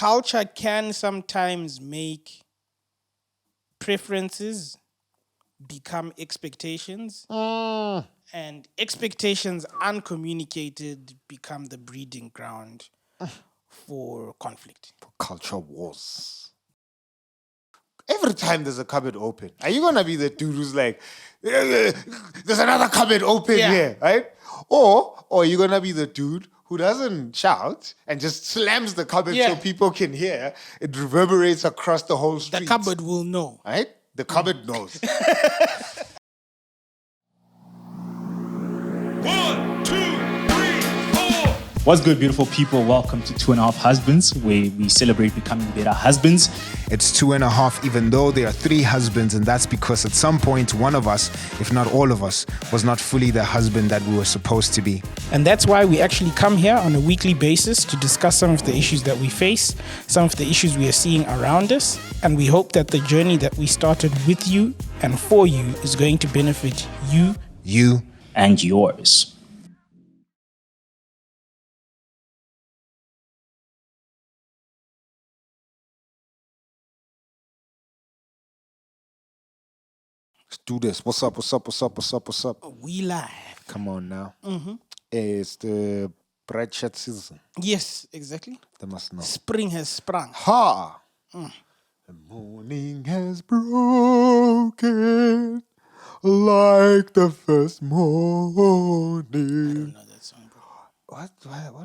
culture can sometimes make preferences become expectations, and expectations uncommunicated become the breeding ground for conflict. Culture wars. Every time there's a cupboard open, are you gonna be the dude who's like, there's another cupboard open here, right? Or are you gonna be the dude who doesn't shout and just slams the cupboard so people can hear? It reverberates across the whole street. The cupboard will know. Right? The cupboard knows. 1, 2, 3, 4. What's good, beautiful people? Welcome to 2.5 Husbands, where we celebrate becoming better husbands. It's 2.5, even though there are 3 husbands, and that's because at some point, one of us, if not all of us, was not fully the husband that we were supposed to be. And that's why we actually come here on a weekly basis to discuss some of the issues that we face, some of the issues we are seeing around us, and we hope that the journey that we started with you and for you is going to benefit you, and yours. Let's do this. What's up? We live. Come on now. It's the bright shirt season. Yes, exactly. They must know. Spring has sprung. Ha! The morning has broken like the first morning. I don't know that song, bro. What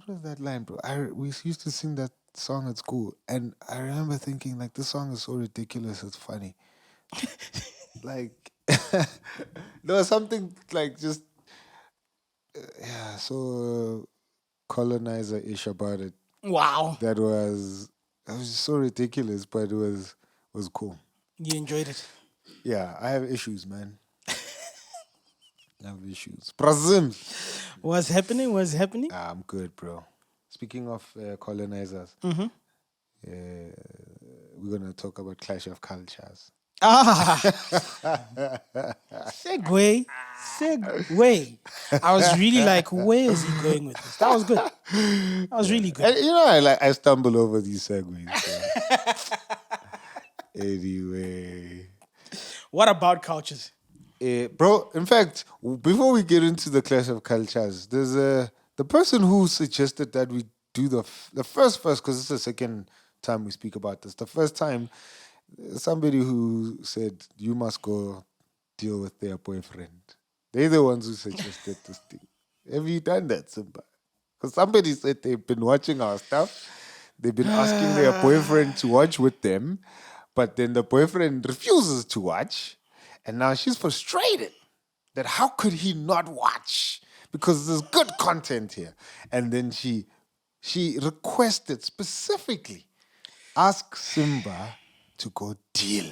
was that line, bro? We used to sing that song at school, and I remember thinking, like, this song is so ridiculous, it's funny. Like, there was something, like, just, so colonizer-ish about it. Wow. It was just so ridiculous, but it was cool. You enjoyed it. Yeah, I have issues, man. I have issues. Brazil. What's happening? I'm good, bro. Speaking of colonizers, we're going to talk about Clash of Cultures. Segue. I was really like, where is he going with this? That was good. That was really good. And, I stumble over these segues. So. Anyway. What about cultures? Bro, in fact, before we get into the Clash of Cultures, there's the person who suggested that we do the first, because it's the second time we speak about this. The first time, somebody who said, you must go deal with their boyfriend. They're the ones who suggested this thing. Have you done that, Simba? Because somebody said they've been watching our stuff. They've been asking their boyfriend to watch with them, but then the boyfriend refuses to watch. And now she's frustrated that how could he not watch? Because there's good content here. And then she requested specifically, ask Simba to go deal.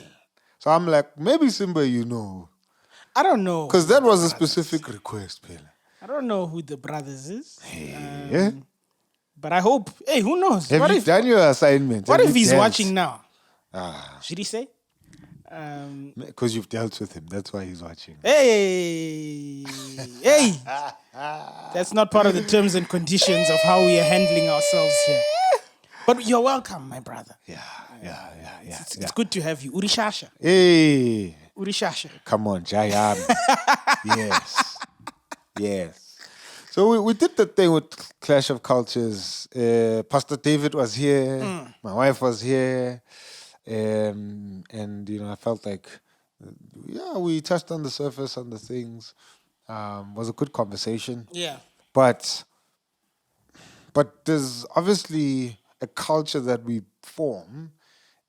So I'm like, maybe Simba, I don't know. Because that was a specific request, Pela. I don't know who the brothers is. Yeah. But I hope, who knows? Have you done your assignment? What Have if you he's dealt? watching now? Should he say? Because you've dealt with him. That's why he's watching. Hey. That's not part of the terms and conditions of how we are handling ourselves here. But you're welcome, my brother. Yeah. It's good to have you. Urishasha. Hey. Urishasha. Come on, Jayam. Yes. So we did the thing with Clash of Cultures. Pastor David was here. My wife was here. And I felt like, we touched on the surface on the things. Was a good conversation. Yeah. But there's obviously a culture that we form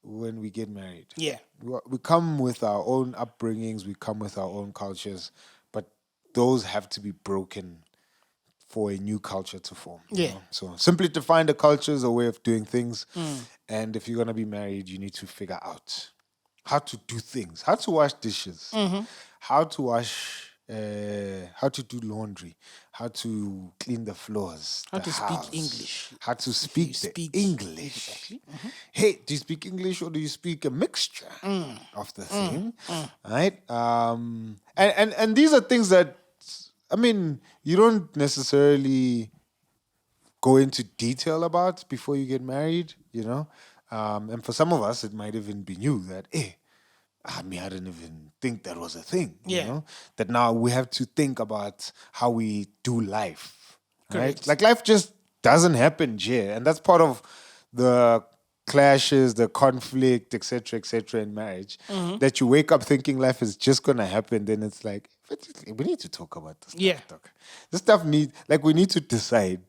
when we get married. Yeah. We come with our own upbringings, we come with our own cultures, but those have to be broken for a new culture to form. Yeah. So simply to find a culture is a way of doing things. And if you're going to be married, you need to figure out how to do things, how to wash dishes, how to do laundry, how to clean the floors, How the to house, speak English. how to speak English. Exactly. Hey, do you speak English or do you speak a mixture of the thing? Right? And these are things that, you don't necessarily go into detail about before you get married, and for some of us, it might even be new that, I didn't even think that was a thing, that now we have to think about how we do life, right? Correct. Like life just doesn't happen here. And that's part of the clashes, the conflict, etc., in marriage, that you wake up thinking life is just going to happen. Then it's like, we need to talk about this stuff. Yeah. Doc. This stuff we need to decide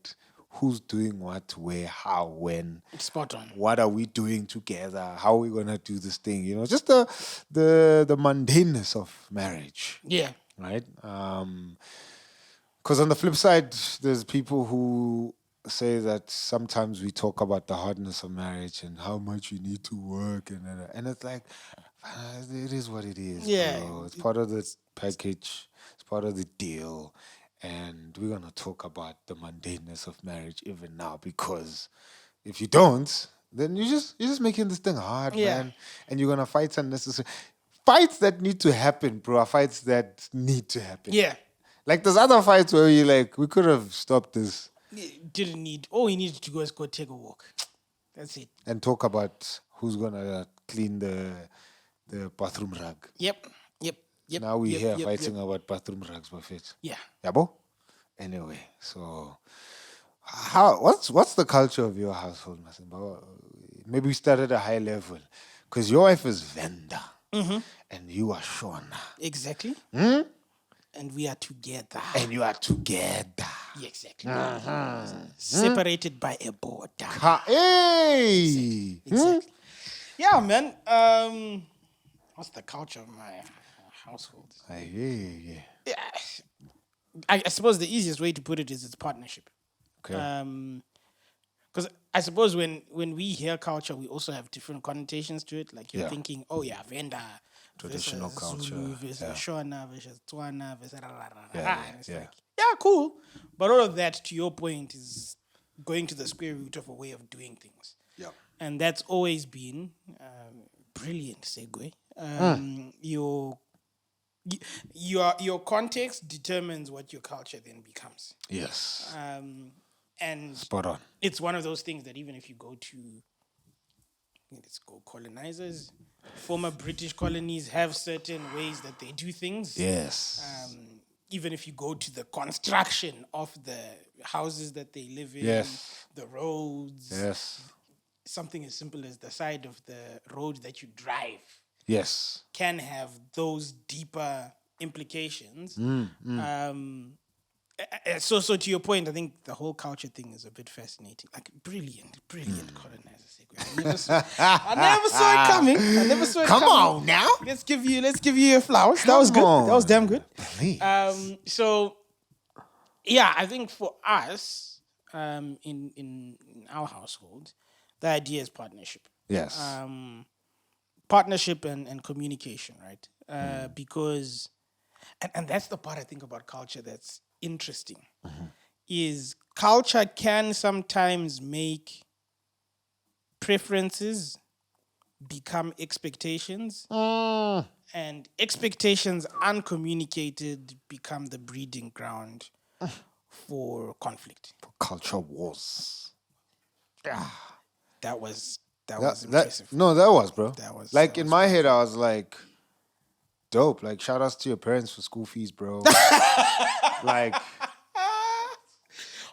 who's doing what, where, how, when. Spot on. What are we doing together? How are we gonna do this thing? Just the mundaneness of marriage, Yeah. right? Because on the flip side, there's people who say that sometimes we talk about the hardness of marriage and how much you need to work, and it's like, it is what it is. Yeah. Bro. It's part of the package. It's part of the deal. And we're gonna talk about the mundaneness of marriage even now, because if you don't, then you're just making this thing hard, man. And you're gonna fight unnecessary fights that need to happen, bro. Are fights that need to happen. Yeah. Like there's other fights where you're like, we could have stopped this. Didn't need. All you needed to go is go take a walk. That's it. And talk about who's gonna clean the bathroom rug. Yep. Now we're here fighting about bathroom rugs, Buffett. Yeah. Yabo? Anyway, so what's the culture of your household, Masimba? Maybe we start at a high level. Because your wife is Venda. And you are Shona. Exactly. And we are together. And you are together. Yeah, exactly. Separated by a border. Hey! Exactly. Yeah, man. What's the culture of my household? Yeah. I suppose the easiest way to put it is it's partnership. Okay. Because I suppose when we hear culture, we also have different connotations to it. Like you're thinking, Venda, Traditional versus culture. Zulu versus Yeah. Shona versus Tswana versus Yeah, and it's yeah. like, yeah, cool. But all of that, to your point, is going to the square root of a way of doing things. Yep. And that's always been brilliant segue. Your context determines what your culture then becomes. Yes. And Spot on. it's one of those things that even if you go to, let's go colonizers, former British colonies have certain ways that they do things. Yes. Even if you go to the construction of the houses that they live in, Yes. the roads, Yes. something as simple as the side of the road that you drive Yes. can have those deeper implications. So to your point, I think the whole culture thing is a bit fascinating. Like brilliant colonizer segue. I never saw it coming. Come on now. Let's give you your flowers. That was good. That was damn good. Please. So yeah, I think for us, in our household, the idea is partnership. Yes. Partnership and communication, right? Because, and that's the part I think about culture that's interesting, is culture can sometimes make preferences become expectations, and expectations uncommunicated become the breeding ground for conflict. Culture wars. That was impressive. No, that was, bro. That was- like that in was my head, I was like, dope. Like, shout outs to your parents for school fees, bro. Like,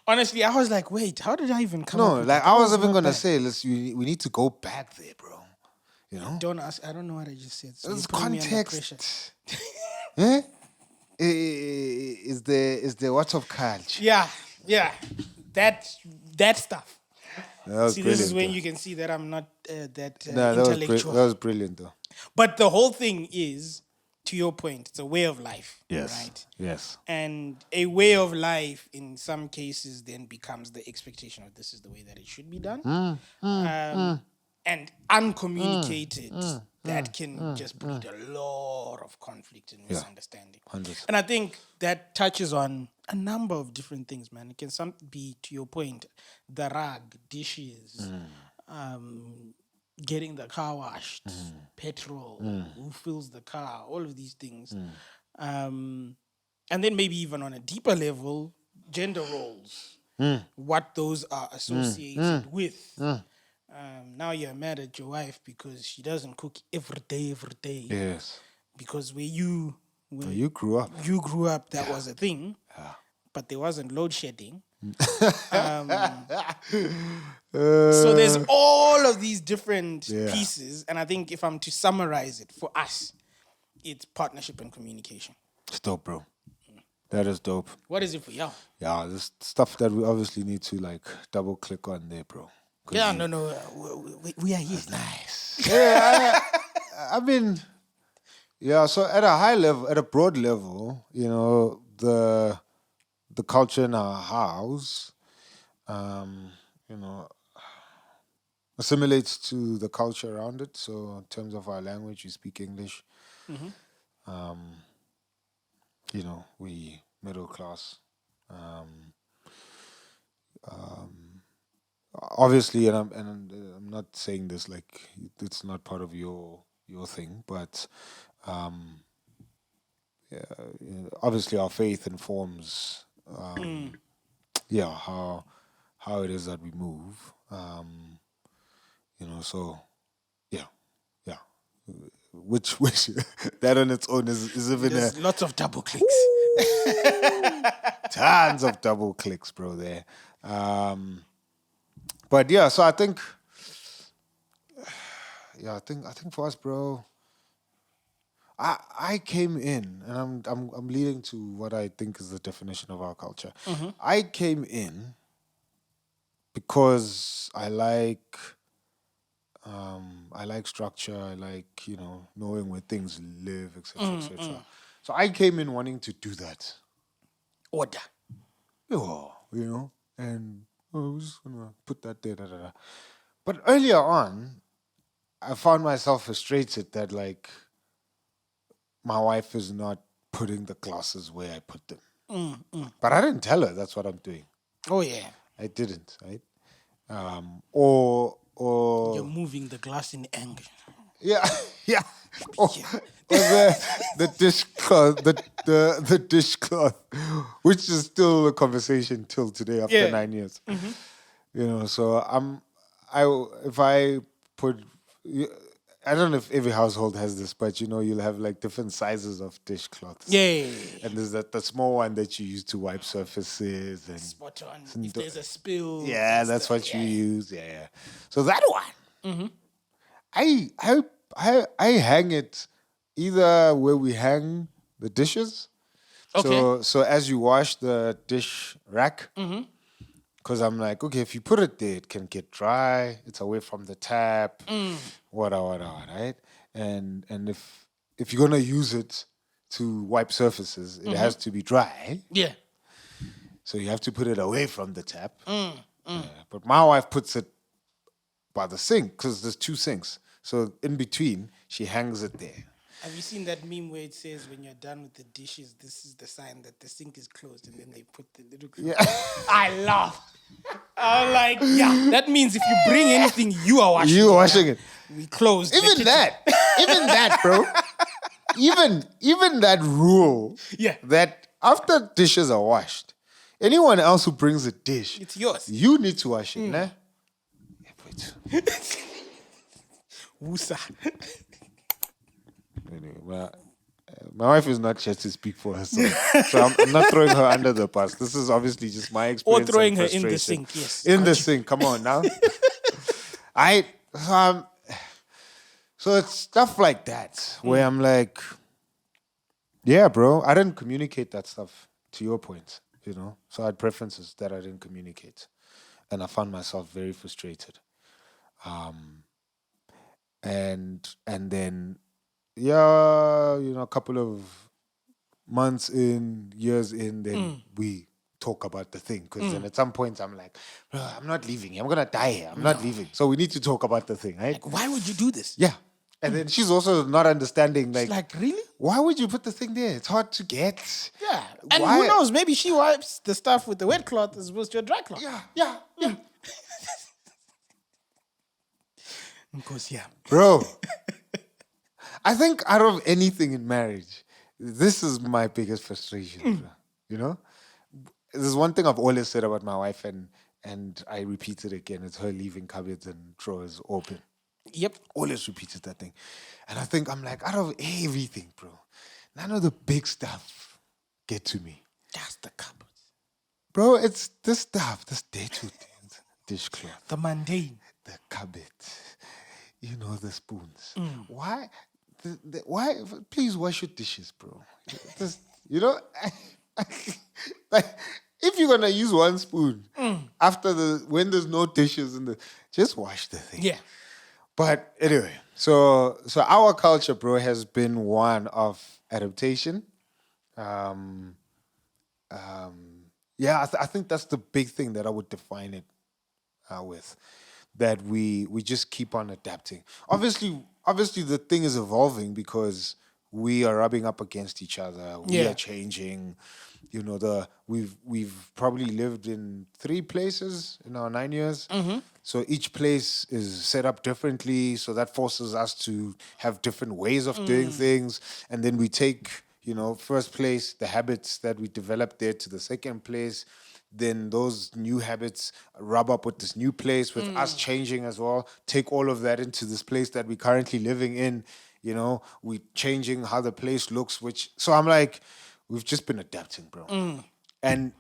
Honestly, I was like, wait, how did I even come up no, with like that? I That was even not gonna bad. say, we need to go back there, bro. You know, Don't ask. I don't know what I just said. So there's you're putting me under pressure. context. Eh? Is there what of culture? Yeah. That stuff. That was See, this is brilliant, when though. you can see that I'm not that Nah, that intellectual. was brilliant, though. But the whole thing is, to your point, it's a way of life. Yes. Right? Yes. And a way of life, in some cases, then becomes the expectation of this is the way that it should be done. And uncommunicated, that can just breed a lot of conflict and misunderstanding. 100%. And I think that touches on a number of different things, man. It can be, to your point, the rug, dishes, getting the car washed, petrol, who fills the car, all of these things. And then maybe even on a deeper level, gender roles. what those are associated with. Now you're mad at your wife because she doesn't cook every day. Yes. Because where you grew up. you grew up, that was a thing. But there wasn't load shedding. So there's all of these different pieces, and I think if I'm to summarize it for us, it's partnership and communication. It's dope, bro. That is dope. What is it for y'all? Yeah, there's stuff that we obviously need to like double click on there, bro. Yeah, no, we are here. Nice. Yeah, I mean, yeah. So at a high level, at a broad level, you know, the culture in our house, you know, assimilates to the culture around it. So in terms of our language, we speak English. You know, we middle class. Obviously, and I'm not saying this like it's not part of your thing, but yeah, you know, obviously our faith informs how it is that we move. You know, so yeah. Which that on its own is even There's lots of double clicks. tons of double clicks, bro. There, but yeah. So I think for us, bro, I came in, and I'm leading to what I think is the definition of our culture. I came in because I like structure. I like, you know, knowing where things live, etc., etc. So I came in wanting to do that. Order. Yeah, you know, and I was just gonna put that there. But earlier on, I found myself frustrated that like my wife is not putting the glasses where I put them. But I didn't tell her that's what I'm doing. Oh yeah. I didn't, right? Or You're moving the glass in anger. yeah. Or the dishcloth, the dishcloth, which is still a conversation till today after 9 years. You know, so if I put, I don't know if every household has this, but you know, you'll have like different sizes of dishcloths. Yeah. And there's the small one that you use to wipe surfaces and Spot on. If there's a spill. yeah, that's what you use. Yeah. So that one, I hang it either where we hang the dishes. Okay. So as you wash the dish rack, because I'm like, okay, if you put it there, it can get dry. It's away from the tap. Whatever, right? And if you're gonna use it to wipe surfaces, it has to be dry. Yeah. So you have to put it away from the tap. But my wife puts it by the sink because there's two sinks. So in between, she hangs it there. Have you seen that meme where it says when you're done with the dishes, this is the sign that the sink is closed, and then they put the little. I laugh. I'm like, yeah, that means if you bring anything, you are washing. You are washing it. We closed. Even that, bro. Even that rule. Yeah. That after dishes are washed, anyone else who brings a dish, It's yours. you need to wash it, nah? Yeah, wait. Wusa. Anyway, my wife is not here to speak for herself, so I'm not throwing her under the bus. This is obviously just my Or experience. throwing her in the frustration. sink, yes. In the sink, come on now. So it's stuff like that where I'm like, yeah, bro, I didn't communicate that stuff to your point, you know. So I had preferences that I didn't communicate, and I found myself very frustrated. And then, yeah, you know, a couple of months in, years in, then we talk about the thing. Because then at some point I'm like, bro, I'm not leaving here. I'm going to die here. I'm not leaving. So we need to talk about the thing, right? Like, why would you do this? Yeah. And then she's also not understanding, It's like, really? why would you put the thing there? It's hard to get. Yeah. And Why? who knows? Maybe she wipes the stuff with the wet cloth as opposed to a dry cloth. Yeah. Because, yeah. Bro, I think out of anything in marriage, this is my biggest frustration, bro. You know? there's one thing I've always said about my wife, and I repeat it again. It's her leaving cupboards and drawers open. Yep. Always repeated that thing. And I think I'm like, out of everything, bro, none of the big stuff get to me. Just the cupboards. Bro, it's this stuff, this day-to things. Dishcloth, The mundane. the cupboard, the spoons. Why? Why? Please wash your dishes, bro. Just, like, if you're gonna use one spoon when there's no dishes just wash the thing. Yeah. But anyway, so our culture, bro, has been one of adaptation. I think that's the big thing that I would define it with. That we just keep on adapting. Obviously, the thing is evolving because we are rubbing up against each other. We are changing. We've probably lived in 3 places in our 9 years. So each place is set up differently. So that forces us to have different ways of doing things. And then we take, first place, the habits that we developed there to the second place. Then those new habits rub up with this new place, with us changing as well. Take all of that into this place that we're currently living in. We're changing how the place looks. So I'm like, we've just been adapting, bro. And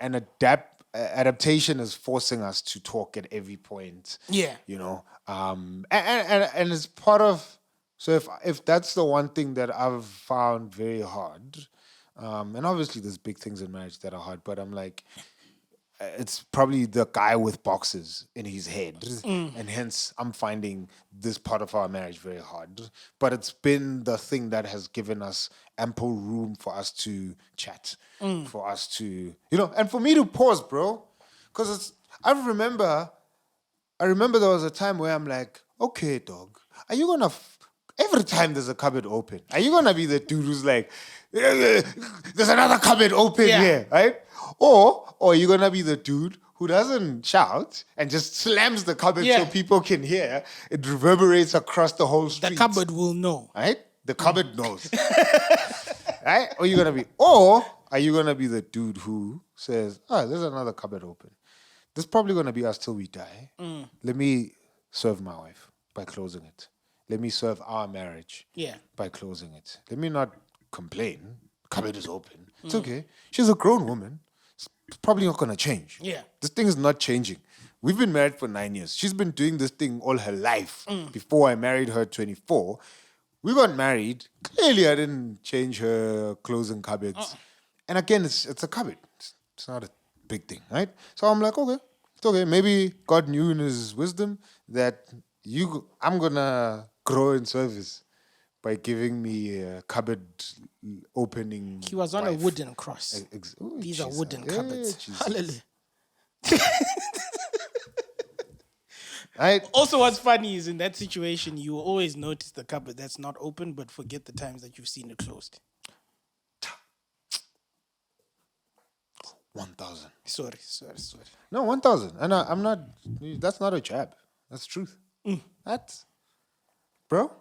adaptation is forcing us to talk at every point. Yeah. And it's part of. So if that's the one thing that I've found very hard, and obviously there's big things in marriage that are hard, but I'm like, it's probably the guy with boxes in his head. And hence I'm finding this part of our marriage very hard. But it's been the thing that has given us ample room for us to chat, for us to, and for me to pause, bro. Because I remember there was a time where I'm like, okay, dog, are you going to, every time there's a cupboard open, are you going to be the dude who's like, there's another cupboard open here, right? Or are you going to be the dude who doesn't shout and just slams the cupboard so people can hear? It reverberates across the whole street. The cupboard will know. Right? The cupboard knows. Right? Or are you going to be the dude who says, there's another cupboard open. This is probably going to be us till we die. Let me serve my wife by closing it. Let me serve our marriage by closing it. Let me not complain. Cupboard is open. It's okay. She's a grown woman. It's probably not going to change. Yeah. This thing is not changing. We've been married for 9 years. She's been doing this thing all her life. Before I married her at 24, we got married. Clearly, I didn't change her closing cupboards. And again, it's a cupboard. It's not a big thing, right? So I'm like, okay, it's okay. Maybe God knew in his wisdom that I'm going to grow in service by giving me a cupboard opening. He was on a wooden cross. Ooh, These Jesus. are wooden cupboards. Hallelujah. Right? Also, what's funny is in that situation, you will always notice the cupboard that's not open, but forget the times that you've seen it closed. 1,000. Sorry. No, 1,000. And I'm not, that's not a jab. That's truth. That's, bro,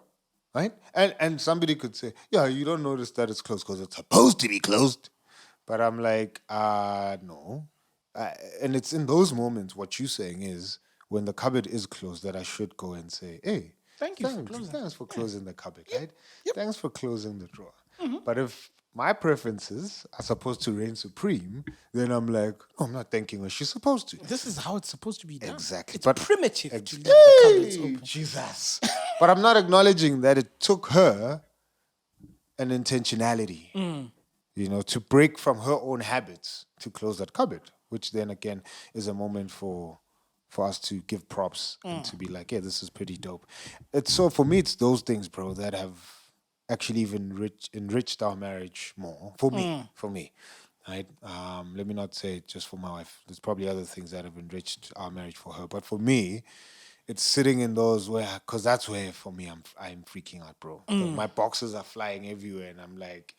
right? And somebody could say, yeah, you don't notice that it's closed because it's supposed to be closed. But I'm like, no. And it's in those moments, what you're saying is, when the cupboard is closed, that I should go and say, hey, Thanks for closing the cupboard, right? Thanks for closing the drawer. But if my preferences are supposed to reign supreme, then I'm like, I'm not thanking her. She's supposed to. This is how it's supposed to be done. Exactly. It's primitive to leave the cupboards open. Jesus. But I'm not acknowledging that it took her an intentionality, to break from her own habits to close that cupboard, which then again is a moment for us to give props and to be like, yeah, this is pretty dope. So for me, it's those things, bro, that have actually even enriched our marriage more. For me. Right? Let me not say it just for my wife. There's probably other things that have enriched our marriage for her. But for me, it's sitting in those because that's where for me I'm freaking out, bro. My boxes are flying everywhere and I'm like,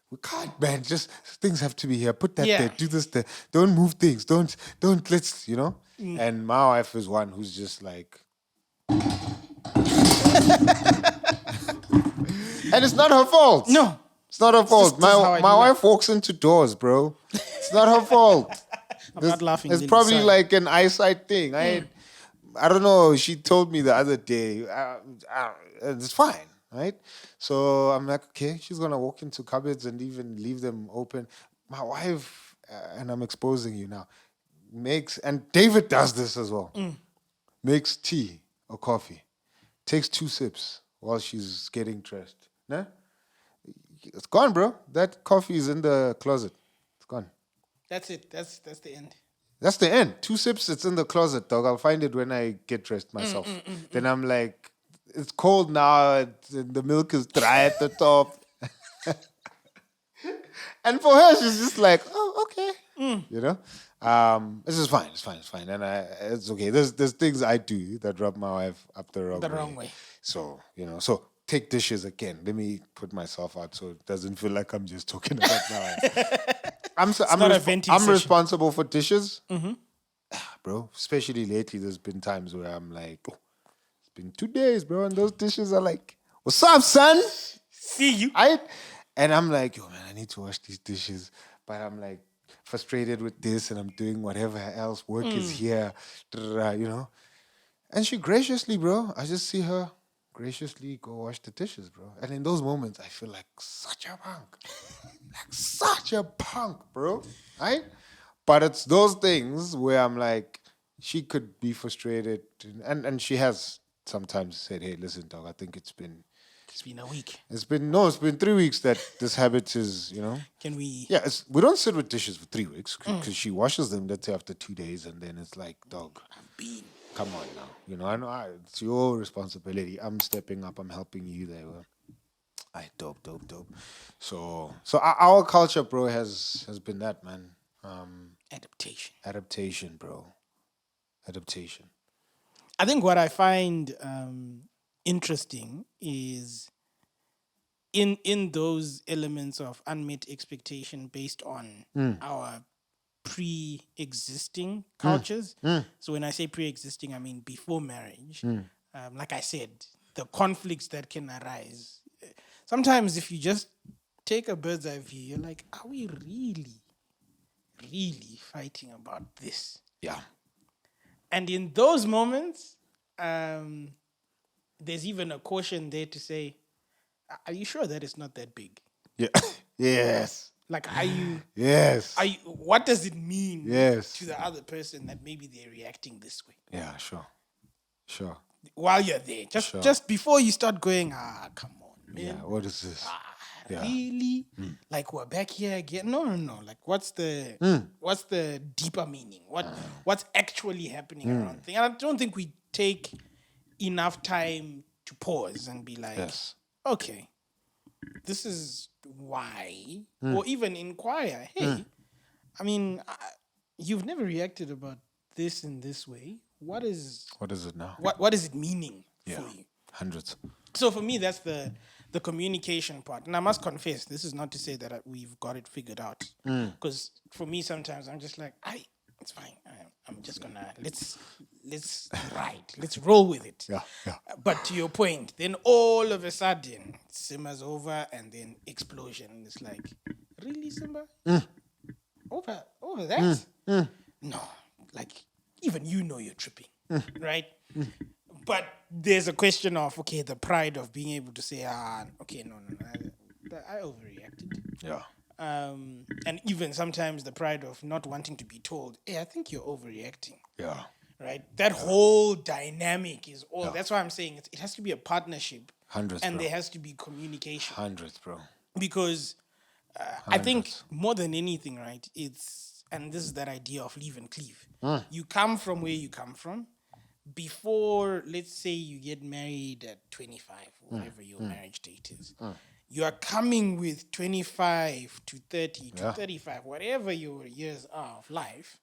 we can't, man. Just things have to be here. Put that there. Do this there. Don't move things. Don't. Let's. And my wife is one who's just like, and it's not her fault. No, it's not her fault. just how I My do wife walks into doors, bro. It's not her fault. not laughing. It's Lily, probably sorry. like an eyesight thing. I don't know. She told me the other day. It's fine, right? So I'm like, okay, she's gonna walk into cupboards and even leave them open. My wife, and I'm exposing you now, and David does this as well. Makes tea or coffee, takes 2 sips while she's getting dressed. Nah? It's gone, bro. That coffee is in the closet. It's gone. That's it. That's the end. That's the end. 2 sips, it's in the closet, dog. I'll find it when I get dressed myself. Then I'm like, it's cold now. The milk is dry at the top. And for her, she's just like, oh, okay. You know? It's just fine. It's fine. And it's okay. There's things I do that rub my wife up the wrong way. So, so take dishes again. Let me put myself out so it doesn't feel like I'm just talking about my wife. I'm not a venting session. responsible for dishes. Bro, especially lately, there's been times where I'm like, oh, it's been 2 days, bro, and those dishes are like, what's up, son? See you. And I'm like, yo, man, I need to wash these dishes. But I'm like frustrated with this and I'm doing whatever else. Work is here, And she graciously, bro, I just see her graciously go wash the dishes, bro. And in those moments, I feel like such a punk. Such a punk, bro. Right? But it's those things where I'm like, she could be frustrated. And she has sometimes said, hey, listen, dog, I think it's been a week. It's been 3 weeks that this habit is, Can we? Yeah, we don't sit with dishes for 3 weeks because she washes them, let's say, after 2 days. And then it's like, dog, come on now. I know it's your responsibility. I'm stepping up. I'm helping you there. Well, dope. So our culture, bro, has been that, man. Adaptation, bro. Adaptation. I think what I find interesting is in those elements of unmet expectation based on our pre-existing cultures. So when I say pre-existing, I mean before marriage. Like I said, the conflicts that can arise. Sometimes if you just take a bird's eye view, you're like, are we really fighting about this? Yeah. And in those moments, there's even a caution there to say, are you sure that it's not that big? Yeah. Yes. Like, are you... Yes. What does it mean Yes. to the other person that maybe they're reacting this way? Yeah, sure. While you're there. Just before you start going, come on, man. Yeah, what is this? Yeah. Really? Like, we're back here again? No. Like, what's the deeper meaning? What's actually happening around things? And I don't think we take enough time to pause and be like, Yes. okay, this is why, or even inquire, hey, I mean, you've never reacted about this in this way. What is it now? What is it meaning for you? Hundreds. So for me, that's the communication part. And I must confess, this is not to say that we've got it figured out. Because for me, sometimes I'm just like, it's fine. I'm just gonna let's roll with it. Yeah. But to your point, then all of a sudden, Simba's over and then explosion. It's like, really, Simba? Over that? No, like even you're tripping, right? But there's a question of, okay, the pride of being able to say, okay, no, I overreacted. Yeah. And even sometimes the pride of not wanting to be told, hey, I think you're overreacting. Yeah. Right? That whole dynamic is all. That's why I'm saying it has to be a partnership. Hundreds, and bro. there has to be communication. Hundreds, bro. Because I think more than anything, right, and this is that idea of leave and cleave. You come from where you come from. Before, let's say you get married at 25, whatever your marriage date is. You are coming with 25 to 30 to 35, whatever your years are of life,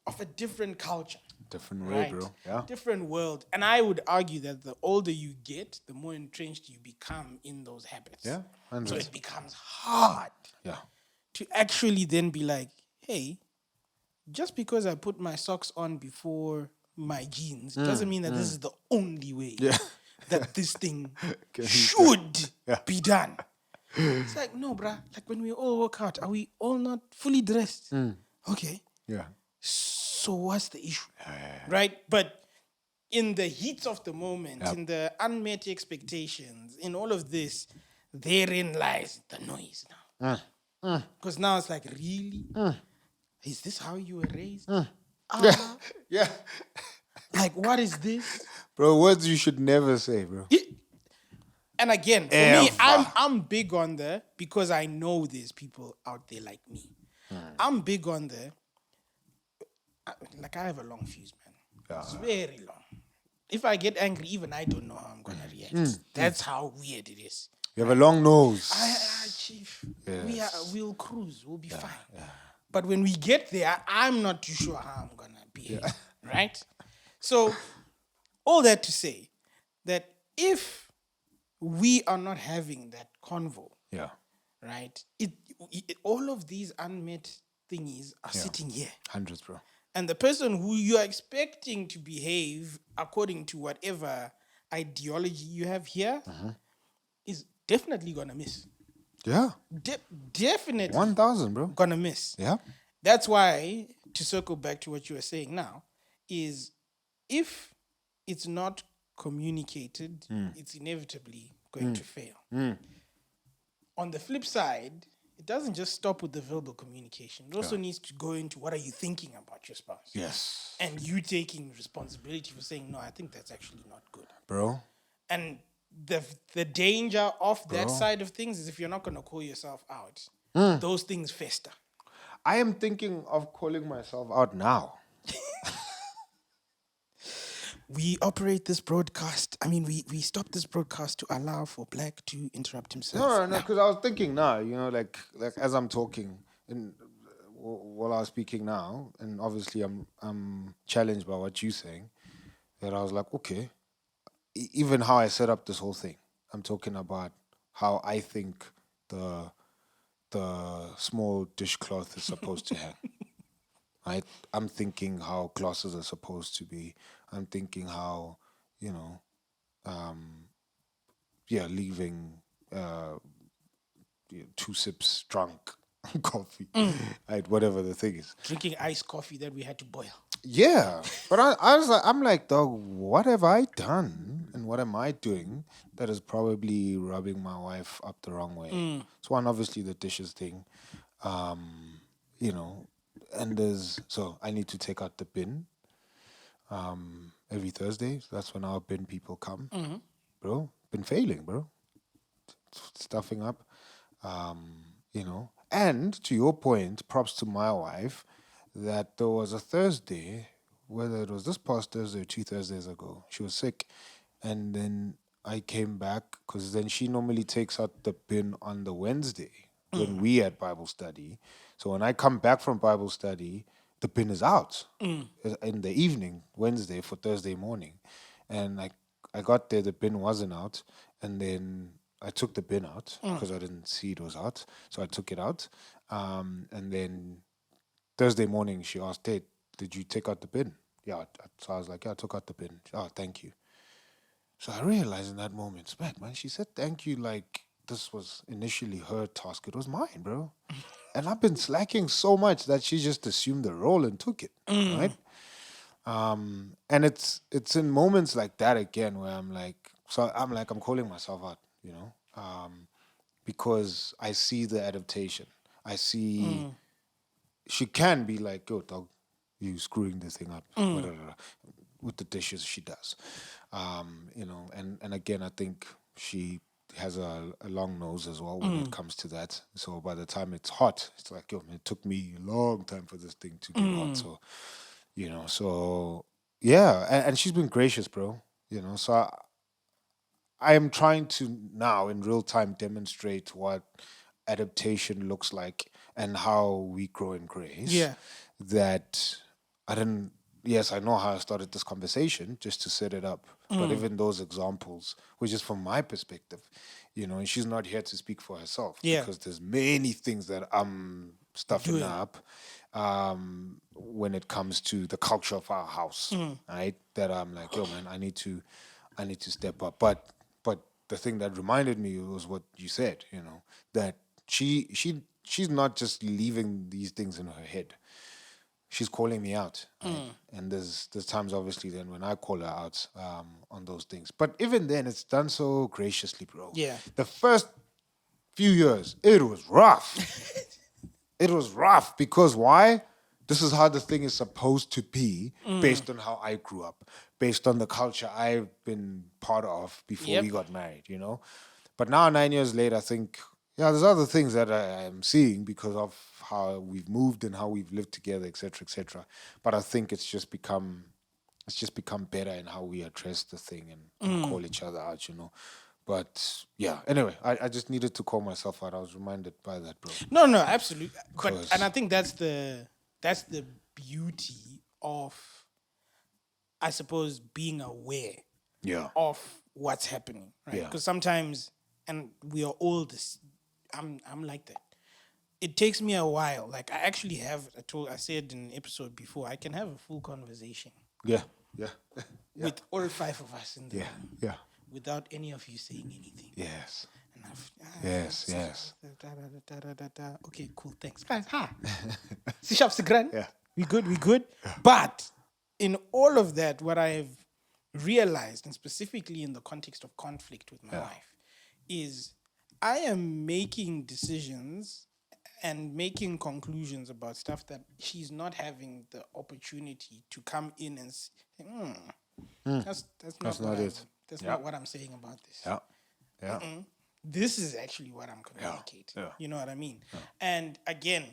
of a different culture. Different way, right? bro. Yeah. Different world. And I would argue that the older you get, the more entrenched you become in those habits. Yeah. So it becomes hard to actually then be like, hey, just because I put my socks on before my jeans doesn't mean that this is the only way that this thing should be done. It's like, no, bruh. Like when we all work out, are we all not fully dressed? Okay. Yeah. So what's the issue? Right? But in the heat of the moment, in the unmet expectations, in all of this, therein lies the noise now. Because now it's like, really? Is this how you were raised? Yeah. Like, what is this? Bro, words you should never say, bro. And again, for me, Ever. I'm big on because I know there's people out there like me. I'm big on like I have a long fuse, man. It's very long. If I get angry, even I don't know how I'm gonna react. That's how weird it is. You have a long nose. Chief, Yes. we'll cruise. We'll be fine. But when we get there, I'm not too sure how I'm gonna behave. Right? So, all that to say that if we are not having that convo, Yeah. right? All of these unmet thingies are sitting here. Hundreds, bro. And the person who you are expecting to behave according to whatever ideology you have here is definitely gonna miss. Yeah. Definitely 1,000, bro. gonna miss. Yeah. That's why, to circle back to what you were saying now, is if it's not communicated, it's inevitably going to fail. On the flip side, it doesn't just stop with the verbal communication. It also needs to go into what are you thinking about your spouse? Yes. And you taking responsibility for saying, no, I think that's actually not good. Bro. And the danger of that side of things is if you're not going to call yourself out, those things fester. I am thinking of calling myself out now. We operate this broadcast. I mean, we stop this broadcast to allow for Black to interrupt himself. No, because I was thinking now, like as I'm talking and while I was speaking now, and obviously I'm challenged by what you're saying, that I was like, okay, even how I set up this whole thing, I'm talking about how I think the small dishcloth is supposed to hang. Right? I'm thinking how glasses are supposed to be. I'm thinking how, leaving 2 sips drunk coffee, right? Whatever the thing is. Drinking iced coffee that we had to boil. Yeah, but I'm like, dog, what have I done and what am I doing that is probably rubbing my wife up the wrong way? It's one, obviously, the dishes thing, and so I need to take out the bin every Thursday. So that's when our bin people come. Bro, been failing, bro. Stuffing up, And to your point, props to my wife, that there was a Thursday, whether it was this past Thursday or 2 Thursdays ago, she was sick. And then I came back, because then she normally takes out the bin on the Wednesday when we had Bible study. So when I come back from Bible study, the bin is out in the evening, Wednesday for Thursday morning. And I got there, the bin wasn't out. And then I took the bin out because I didn't see it was out. So I took it out. And then Thursday morning, she asked, hey, did you take out the bin? Yeah. So I was like, yeah, I took out the bin. Oh, thank you. So I realized in that moment, smack, man, she said thank you like this was initially her task. It was mine, bro. And I've been slacking so much that she just assumed the role and took it, right? And it's in moments like that again where I'm calling myself out, because I see the adaptation. I see she can be like, yo, dog, you screwing this thing up, with the dishes she does, and again, I think she has a long nose as well when it comes to that. So by the time it's hot, it's like, yo, man, it took me a long time for this thing to get hot. So, and she's been gracious, bro. So I am trying to now in real time demonstrate what adaptation looks like and how we grow in grace. Yeah. That I didn't. Yes, I know how I started this conversation just to set it up. But even those examples, which is from my perspective, and she's not here to speak for herself. Yeah. Because there's many things that I'm stuffing up when it comes to the culture of our house, right? That I'm like, yo, man, I need to step up. But the thing that reminded me was what you said, that she's not just leaving these things in her head. she's calling me out. Right? And there's times, obviously, then when I call her out on those things. But even then, it's done so graciously, bro. Yeah. The first few years, it was rough. It was rough because why? This is how the thing is supposed to be based on how I grew up, based on the culture I've been part of before we got married, you know? But now, 9 years later, I think, there's other things that I am seeing because of how we've moved and how we've lived together, et cetera, et cetera. But I think it's just become better in how we address the thing and call each other out, you know? But yeah, anyway, I just needed to call myself out. I was reminded by that, bro. No, absolutely. And I think that's the beauty of, I suppose, being aware of what's happening, right? Because sometimes, and we are all this, I'm like that. It takes me a while. Like I actually have, I said in an episode before, I can have a full conversation. Yeah. With all 5 of us in the room. Yeah. Without any of you saying anything. Yes. And Yes. Okay, cool, thanks. Guys, C-sharp grand. Yeah. We good. But in all of that, what I've realized, and specifically in the context of conflict with my wife, is I am making decisions and making conclusions about stuff that she's not having the opportunity to come in and say, that's not it. That's not what I'm saying about this. Yeah. This is actually what I'm communicating. Yeah. You know what I mean? Yeah. And again,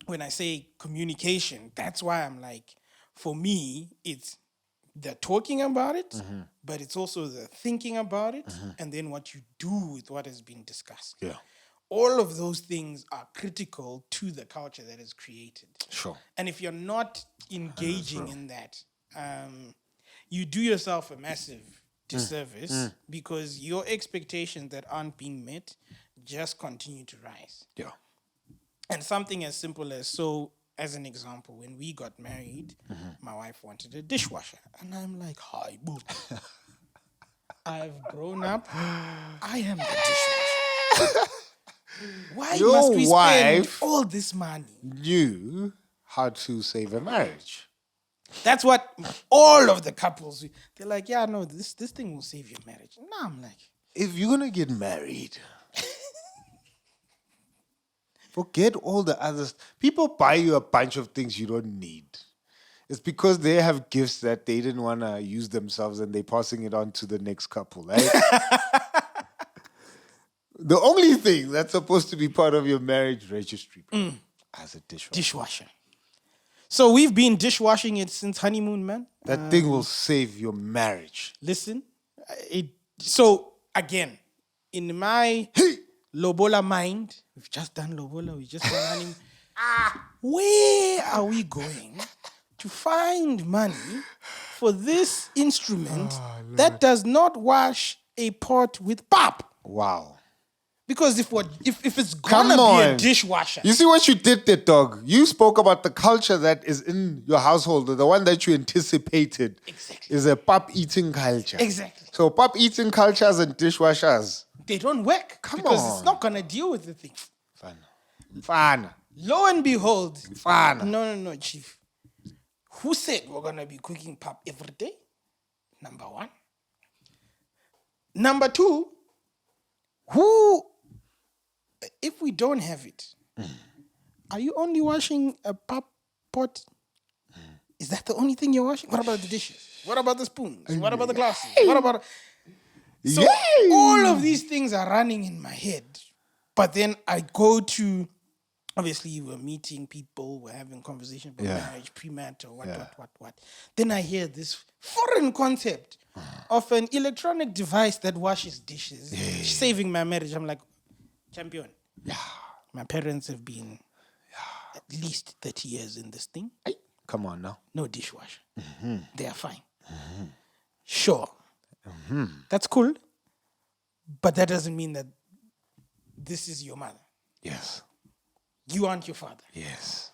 when I say communication, that's why I'm like, for me, it's the talking about it, but it's also the thinking about it, and then what you do with what has been discussed. Yeah. All of those things are critical to the culture that is created. Sure. And if you're not engaging in that, you do yourself a massive disservice because your expectations that aren't being met just continue to rise. Yeah. And something as simple as, so as an example, when we got married, my wife wanted a dishwasher. And I'm like, hi, boo. I've grown up. I am the dishwasher. Why Your must we spend wife all this money? Knew how to save a marriage. That's what all of the couples, they're like, yeah, no, this thing will save your marriage. No, I'm like, If you're gonna get married, forget all the others. People buy you a bunch of things you don't need. It's because they have gifts that they didn't want to use themselves and they're passing it on to the next couple, right? The only thing that's supposed to be part of your marriage registry, bro, as a dishwasher. So we've been dishwashing it since honeymoon, man. That thing will save your marriage. Listen, so again, in my Lobola mind, we've just done Lobola, we just done honeymoon. Where are we going to find money for this instrument that does not wash a pot with pap? Wow. Because if it's gonna be a dishwasher, You see what you did there, dog? You spoke about the culture that is in your household, the one that you anticipated is a pap eating culture. Exactly. So pap eating cultures and dishwashers. they don't work because it's not gonna deal with the thing. Fana. Lo and behold, Fana. no, chief. Who said we're gonna be cooking pap every day? Number one. Number two, if we don't have it, are you only washing a pap pot? Is that the only thing you're washing? What about the dishes? What about the spoons? What about the glasses? What about... So all of these things are running in my head. But then I go to... Obviously, we're meeting people, we're having conversation about marriage, pre-mat, or what. Then I hear this foreign concept of an electronic device that washes dishes, saving my marriage. I'm like, champion. Yeah. My parents have been at least 30 years in this thing. Come on now. No dishwasher. They are fine. Sure. That's cool. But that doesn't mean that this is your mother. Yes. You aren't your father. Yes.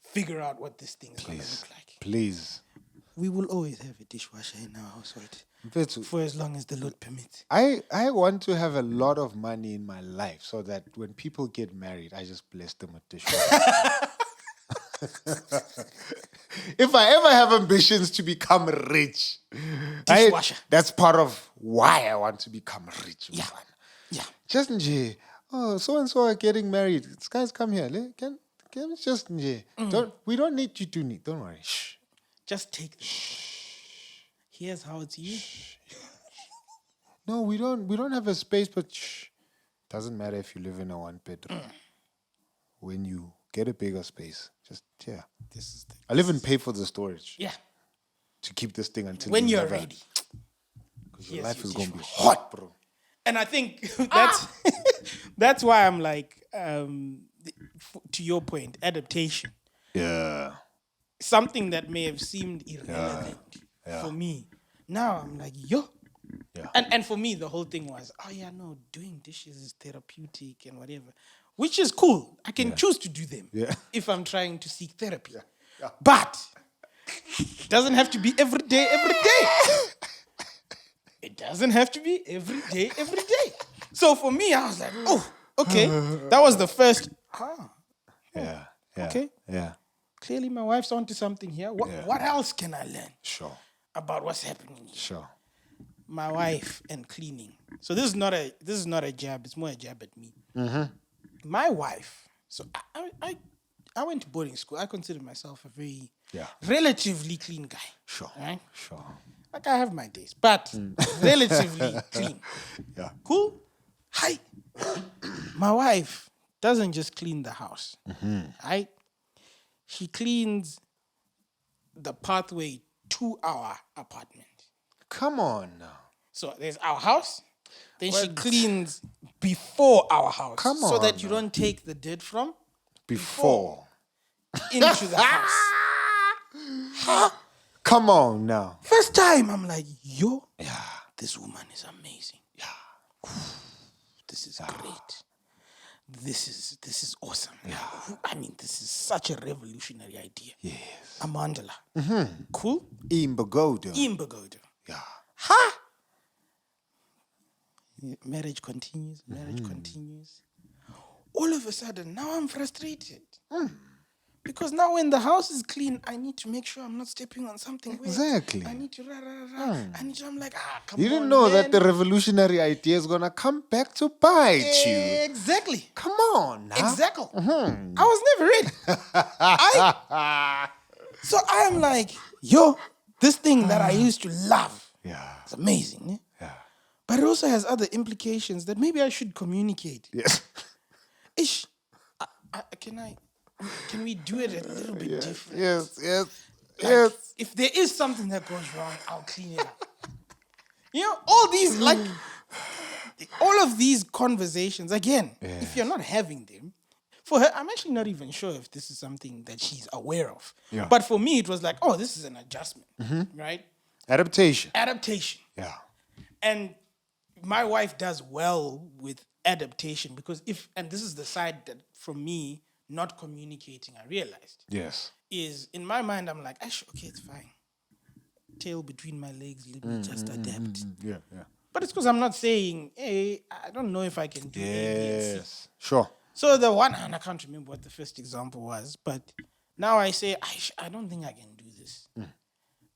Figure out what this thing is going to look like. Please. We will always have a dishwasher in our household for as long as the Lord permits. I want to have a lot of money in my life so that when people get married, I just bless them with dishwashers. If I ever have ambitions to become rich, Dishwasher. that's part of why I want to become rich. Yeah. Man. Yeah. Just nje, oh, so and so are getting married. This guys come here. Can just nje. We don't need you to need. Don't worry. Shh. Just take this. Here's how it's used. No, we don't have a space, but shh. Doesn't matter if you live in a one bedroom. When you get a bigger space, just This is the I'll even pay for the storage yeah. to keep this thing until When you you're never- ready. Because your Here's life your is gonna be dishwasher. hot, bro. And I think that's why I'm like, to your point, adaptation. Yeah. Something that may have seemed irrelevant for me. Now I'm like, yo. Yeah. And for me, the whole thing was, oh yeah, no, doing dishes is therapeutic and whatever, which is cool. I can choose to do them if I'm trying to seek therapy. Yeah. But it doesn't have to be every day, every day. It doesn't have to be every day, every day. So for me, I was like, oh, okay. That was the first. Yeah. Okay. Yeah. Clearly, my wife's onto something here. What else can I learn Sure. about what's happening here? Sure. My wife and cleaning. So this is not a jab. It's more a jab at me. My wife. So I went to boarding school. I consider myself a very relatively clean guy. Sure. Right? Sure. Like I have my days, but relatively clean. Yeah. Cool. Hi. My wife doesn't just clean the house. Right? She cleans the pathway to our apartment. Come on now. So there's our house. Then she cleans before our house. Come So on that you don't take the dirt from Before. into the house. Come on now. First time, I'm like, yo, this woman is amazing. This is great. This is awesome. I mean, this is such a revolutionary idea. Yes. Amandla. Cool? Imbagoda. Imbagoda. Yeah. Ha! Marriage continues. All of a sudden, now I'm frustrated. Because now when the house is clean, I need to make sure I'm not stepping on something wet. Exactly. I need to I'm like, come on, You didn't know that man. the revolutionary idea is gonna come back to bite you. Exactly. Come on now. Exactly. I was never ready. So I am like, yo, this thing that I used to love is amazing. Yeah? Yeah. But it also has other implications that maybe I should communicate. Yes. Ish, can we do it a little bit different? Yes. Like, if there is something that goes wrong, I'll clean it up. You know, all of these conversations, again, if you're not having them, for her, I'm actually not even sure if this is something that she's aware of. Yeah. But for me, it was like, oh, this is an adjustment, right? Adaptation. Adaptation. And my wife does well with adaptation because and this is the side that from me, not communicating, I realized, Yes. is in my mind, I'm like, okay, it's fine. Tail between my legs, let me just adapt. Yeah. But it's because I'm not saying, hey, I don't know if I can do A, B, and C. Yes. Sure. So the one, and I can't remember what the first example was, but now I say, I don't think I can do this.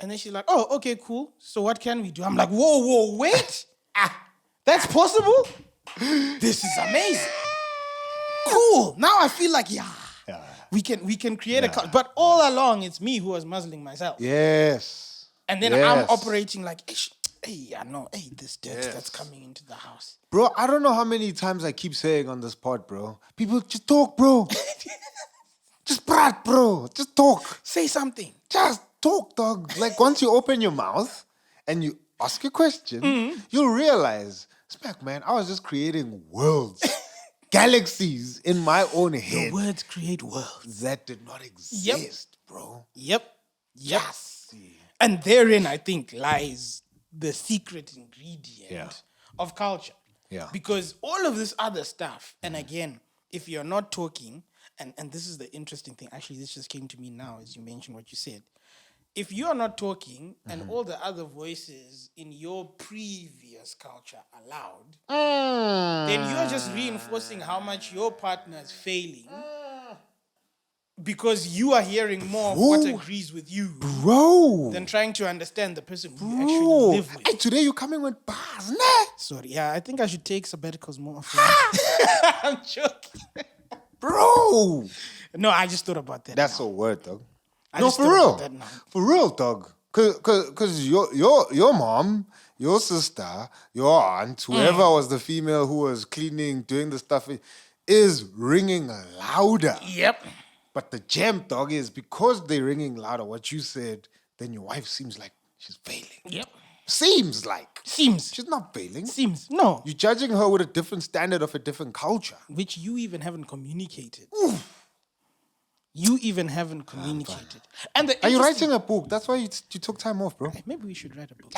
And then she's like, oh, okay, cool. So what can we do? I'm like, whoa, wait. That's possible? This is amazing. Cool. Now I feel like, we can create a culture. But all along, it's me who was muzzling myself. Yes. And then I'm operating like, this dirt that's coming into the house. Bro, I don't know how many times I keep saying on this pod, bro. People just talk, bro. Just brat, bro. Just talk. Say something. Just talk, dog. Like once you open your mouth and you ask a question, you'll realize, Smack, man, I was just creating worlds, galaxies in my own head. The words create worlds. That did not exist, bro. Yep. Yes. And therein, I think, lies the secret ingredient of culture. Yeah. Because all of this other stuff, and again, if you're not talking, and this is the interesting thing, actually, this just came to me now as you mentioned what you said. If you're not talking and all the other voices in your previous culture are loud, then you're just reinforcing how much your partner is failing because you are hearing more of what agrees with you Bro. than trying to understand the person who you Bro. actually live with. Hey, today you coming with bars, nah? Sorry, yeah, I think I should take sabbaticals more often. I'm joking. Bro. No, I just thought about that. That's now. a word, dog. I No, just for thought real. about that now. For real, dog. Cause your mom, your sister, your aunt, whoever was the female who was cleaning, doing the stuff, is ringing louder. Yep. But the gem, dog, is because they're ringing louder, what you said, then your wife seems like she's failing. Yep. Seems like. Seems. She's not failing. Seems. No. You're judging her with a different standard of a different culture. Which you even haven't communicated. You even haven't communicated. And the Are you interesting- writing a book? That's why you took time off, bro. Maybe we should write a book.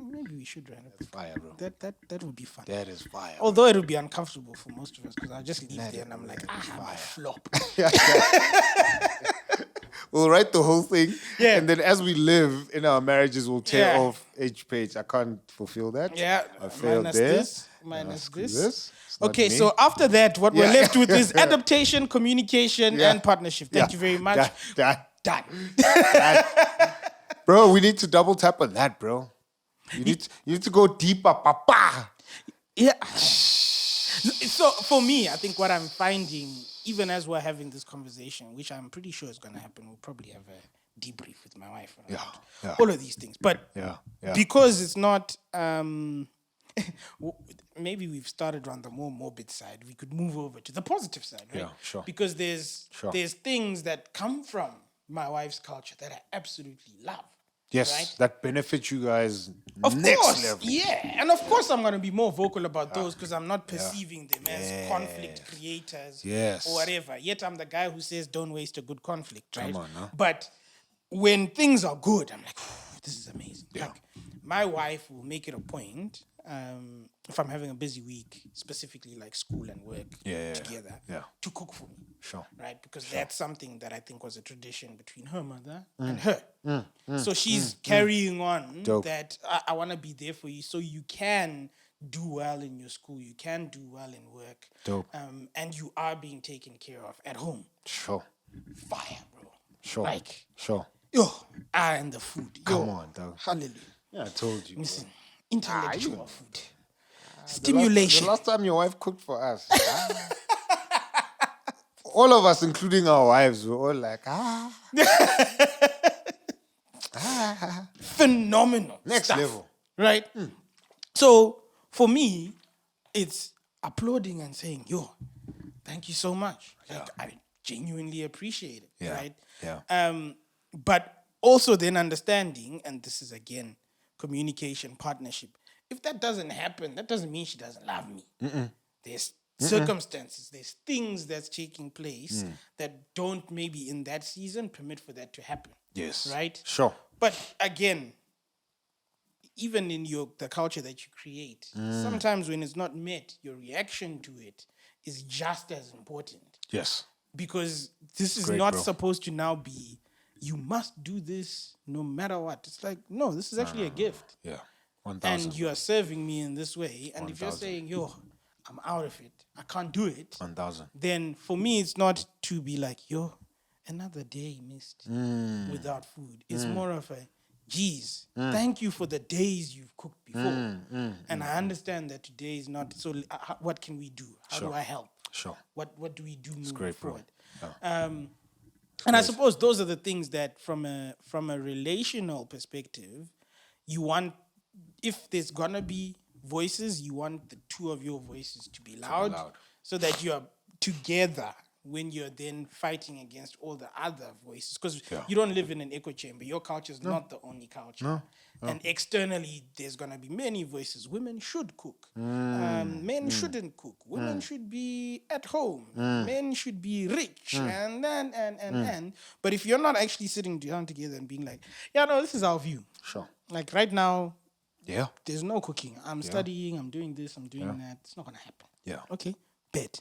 Maybe we should write a book. Fire, bro. That would be fun. That is fire. Although it would be uncomfortable for most of us because I'll just leave there and I'm like, I'm a flop. We'll write the whole thing. Yeah. And then as we live in our marriages, we'll tear Yeah. off each page. I can't fulfill that. Yeah. I failed minus there. this. Minus Screw this. It's not Okay, me. so after that, what we're Yeah. left with is adaptation, communication, Yeah. and partnership. Thank Yeah. you very much. Done. Done. Bro, we need to double tap on that, bro. You need to go deeper, papa. Yeah. So for me, I think what I'm finding, even as we're having this conversation, which I'm pretty sure is going to happen, we'll probably have a debrief with my wife around Yeah. all of these things. But Yeah. because it's not, maybe we've started on the more morbid side, we could move over to the positive side, right? Yeah, sure. Because there's Sure. things that come from my wife's culture that I absolutely love. Yes, Right? that benefits you guys Of next course, level. yeah. And of course I'm going to be more vocal about those because I'm not perceiving them as conflict creators Yes. or whatever. Yet I'm the guy who says don't waste a good conflict, right? Come on, now. But when things are good, I'm like, this is amazing. Like, my wife will make it a point, if I'm having a busy week, specifically like school and work together, yeah. to cook for me. Sure. Right? Because that's something that I think was a tradition between her mother and her. So she's carrying on Dope. that I want to be there for you so you can do well in your school, you can do well in work. Dope. And you are being taken care of at home. Sure. Fire, bro. Sure. Like, Sure. yo, and the food. Yo, Come on, dog. Hallelujah. Yeah, I told you. Listen, intellectual food. The Stimulation. last time your wife cooked for us. All of us, including our wives, were all like, Phenomenal. next stuff, level. Right? So for me, it's applauding and saying, yo, thank you so much. Like, I genuinely appreciate it. Yeah. Right? Yeah. But also then understanding, and this is again communication, partnership. If that doesn't happen, that doesn't mean she doesn't love me. There's circumstances, there's things that's taking place that don't maybe in that season permit for that to happen. Yes. Right? Sure. But again, even in the culture that you create, sometimes when it's not met, your reaction to it is just as important. Yes. Because this is Great, not bro. supposed to now be, you must do this no matter what. It's like, no, this is actually a gift. Yeah. 1,000. And you are serving me in this way. And if you're 1,000. saying, yo, I'm out of it, I can't do it, 1,000. then for me, it's not to be like, yo, another day missed without food. It's more of a, geez, thank you for the days you've cooked before. And I understand that today is not, so what can we do? How do I help? Sure. What do we do moving great, bro. forward? And I suppose those are the things that from a relational perspective, you want, if there's gonna be voices, you want the two of your voices to be loud, so that you are together when you're then fighting against all the other voices. Because you don't live in an echo chamber. Your culture is not the only culture. No. And externally, there's going to be many voices. Women should cook. Men shouldn't cook. Women should be at home. Men should be rich. And then. But if you're not actually sitting down together and being like, yeah, no, this is our view. Sure. Like right now, Yeah. there's no cooking. I'm studying, I'm doing this, I'm doing that. It's not going to happen. Yeah. Okay, bet.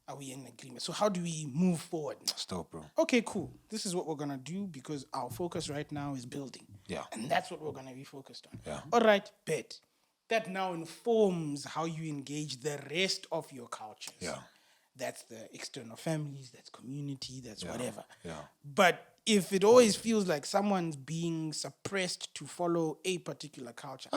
Are we in agreement? So how do we move forward now? Stop, bro. Okay, cool. This is what we're going to do because our focus right now is building. Yeah. And that's what we're going to be focused on. Yeah. All right, bet. That now informs how you engage the rest of your cultures. Yeah. that's the external families, that's community, that's whatever. yeah. But if it always feels like someone's being suppressed to follow a particular culture,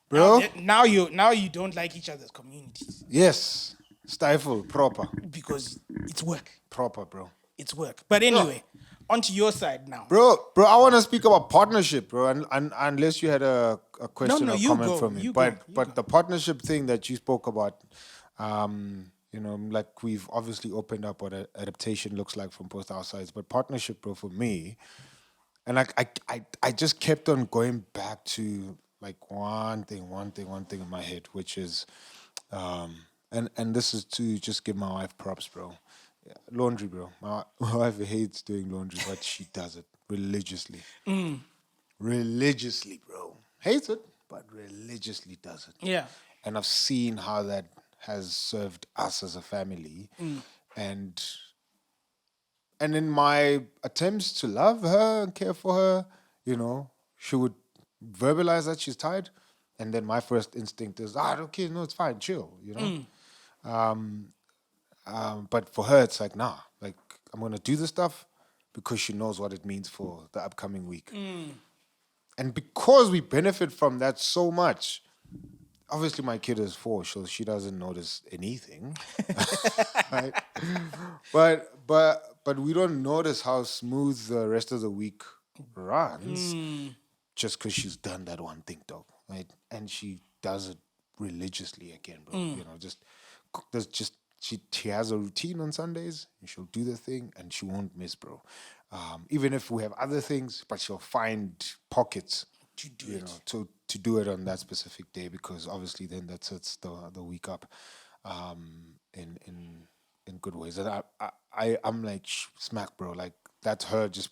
Bro, now you don't like each other's communities yes, stifle, proper, because it's work. bro. It's work. But anyway, onto your side now. Bro, I want to speak about partnership, bro. And unless you had a question No, or you comment go, from me, you but go, you but go. the partnership thing that you spoke about, like we've obviously opened up what adaptation looks like from both our sides. But partnership, bro, for me, and like I just kept on going back to like one thing in my head, which is, and this is to just give my wife props, bro. Yeah, laundry, bro. My wife hates doing laundry, but she does it religiously. Religiously, bro. Hates it, but religiously does it. Yeah. And I've seen how that has served us as a family. And in my attempts to love her and care for her, she would verbalize that she's tired. And then my first instinct is, okay, no, it's fine, chill, But for her, it's like, nah, like I'm gonna do this stuff because she knows what it means for the upcoming week. And because we benefit from that so much, obviously my kid is 4, so she doesn't notice anything. Right? But we don't notice how smooth the rest of the week runs just because she's done that one thing, dog. Right? And she does it religiously again, bro. She has a routine on Sundays, and she'll do the thing, and she won't miss, bro. Even if we have other things, but she'll find pockets To do it. to do it on that specific day, because obviously then that sets the week up in good ways. And I'm like smack, bro. Like that's her just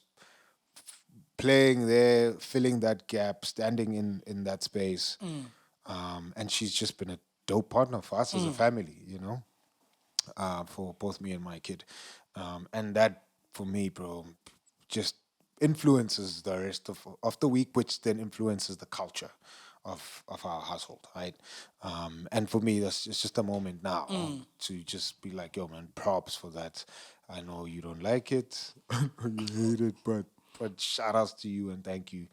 playing there, filling that gap, standing in that space, and she's just been a dope partner for us as a family, for both me and my kid. And that, for me, bro, just influences the rest of the week, which then influences the culture of our household, right? And for me, it's just a moment now to just be like, yo, man, props for that. I know you don't like it, you hate it, but shout outs to you and thank you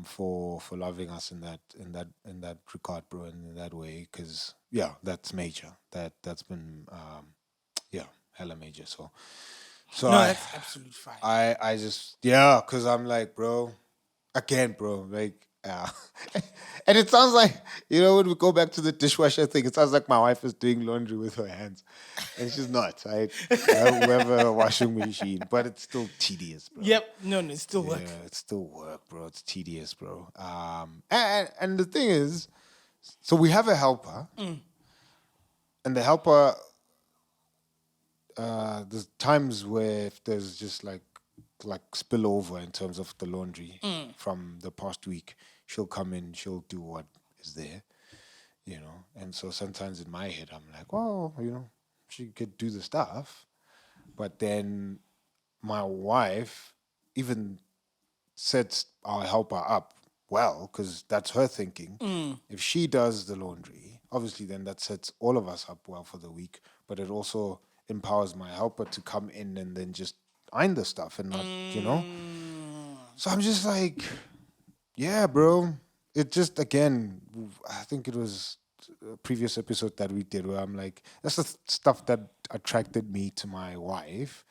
for loving us in that regard, bro, and in that way, because that's major. That's been hella major. So No, that's absolutely fine. I just because I'm like, bro, again, bro, like. And it sounds like, when we go back to the dishwasher thing, it sounds like my wife is doing laundry with her hands. And she's not, right? We have a washing machine, but it's still tedious, bro. Yep. No, it's still work. Yeah, it's still work, bro. It's tedious, bro. And the thing is, so we have a helper, and the helper, there's times where if there's just like spillover in terms of the laundry from the past week, she'll come in, she'll do what is there, And so sometimes in my head, I'm like, well, she could do the stuff. But then my wife even sets our helper up well, because that's her thinking. If she does the laundry, obviously then that sets all of us up well for the week, but it also empowers my helper to come in and then just iron the stuff and not, So I'm just like, yeah, bro. It just, again, I think it was a previous episode that we did where I'm like, that's the stuff that attracted me to my wife,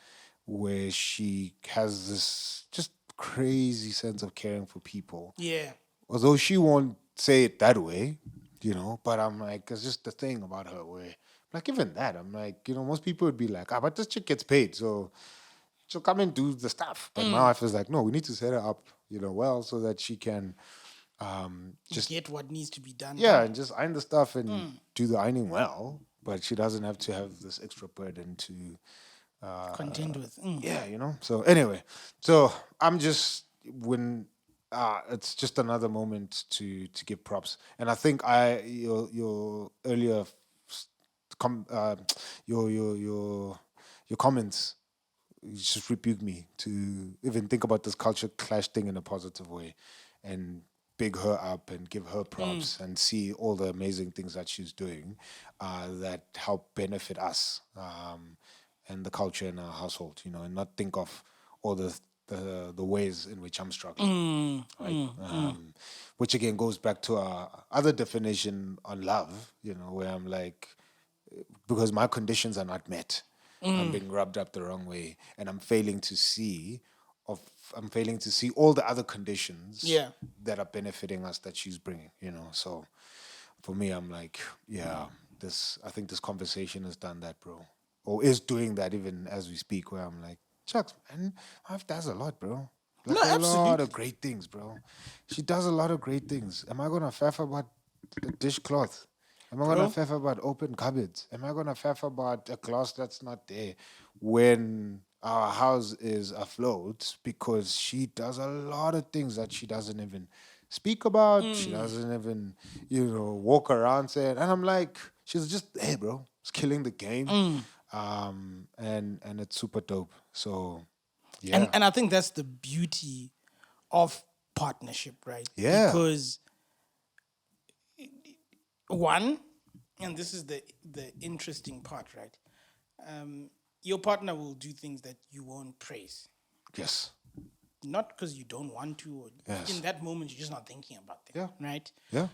where she has this just crazy sense of caring for people. Yeah. Although she won't say it that way, but I'm like, it's just the thing about her where, like, even that, I'm like, most people would be like, but this chick gets paid, so she'll come and do the stuff. But my wife is like, no, we need to set her up, well, so that she can just get what needs to be done. and just iron the stuff and do the ironing well. But she doesn't have to have this extra burden to Contend with. So anyway, so I'm just it's just another moment to give props, and I think your earlier your comments just rebuked me to even think about this culture clash thing in a positive way, and big her up and give her props and see all the amazing things that she's doing that help benefit us and the culture in our household, and not think of all the ways in which I'm struggling, right? Which again goes back to our other definition on love, where I'm like, because my conditions are not met, I'm being rubbed up the wrong way, and I'm failing to see all the other conditions that are benefiting us that she's bringing, So for me, I'm like, I think this conversation has done that, bro, or is doing that even as we speak, where I'm like, shucks, man, my wife does a lot, bro. Like No, a lot absolutely. of great things, bro. She does a lot of great things. Am I gonna faff about the dishcloth? Am I gonna faff about open cupboards? Am I gonna faff about a glass that's not there when our house is afloat? Because she does a lot of things that she doesn't even speak about. She doesn't even, walk around saying. And I'm like, she's just there, bro. It's killing the game. And it's super dope. So, yeah. And I think that's the beauty of partnership, right? Yeah. Because one, and this is the interesting part, right? Your partner will do things that you won't praise. Yes. Not because you don't want to, or in that moment you're just not thinking about them, right? Yeah.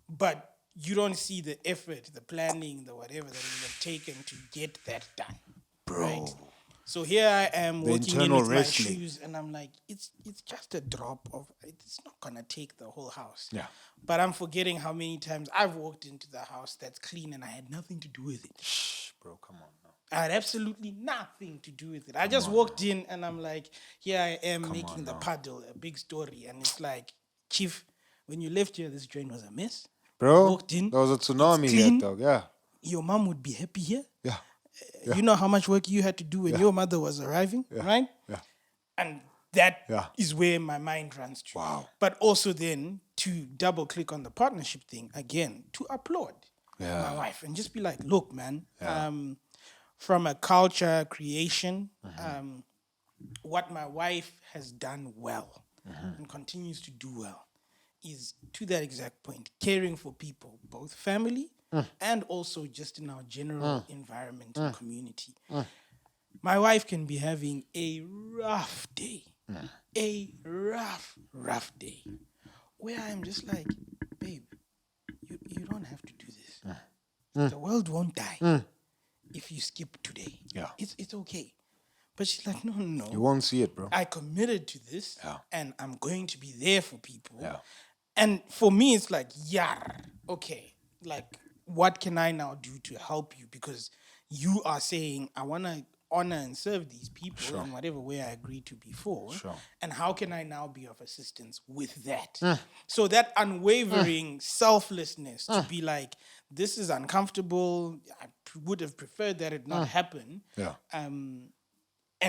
But you don't see the effort, the planning, the whatever that you have taken to get that done, Bro. right? So here I am The walking in internal with wrestling. my shoes, and I'm like, it's just a drop of. It's not gonna take the whole house. Yeah. But I'm forgetting how many times I've walked into the house that's clean and I had nothing to do with it. Shh, bro, come on now. I had absolutely nothing to do with it. I just walked in and I'm like, here I am making the puddle a big story, and it's like, Chief, when you left here, this joint was a mess. Bro, Walked in, there was a tsunami it's here, clean. dog. Yeah. Your mom would be happy here. Yeah. You know how much work you had to do when your mother was arriving, right? Yeah. And that is Yeah. where my mind runs to. Wow. But also then to double click on the partnership thing again, to applaud my wife and just be like, look, man, from a culture creation, what my wife has done well and continues to do well is, to that exact point, caring for people, both family and also just in our general environment and community. My wife can be having a rough day, rough day, where I'm just like, babe, you don't have to do this. The world won't die if you skip today. Yeah. It's okay. But she's like, no. You won't see it, bro. I committed to this, and I'm going to be there for people. Yeah. And for me, it's like, okay, like, what can I now do to help you? Because you are saying, I want to honor and serve these people in whatever way I agreed to before. Sure. And how can I now be of assistance with that? So that unwavering selflessness to be like, this is uncomfortable. I would have preferred that it not happen. Yeah. And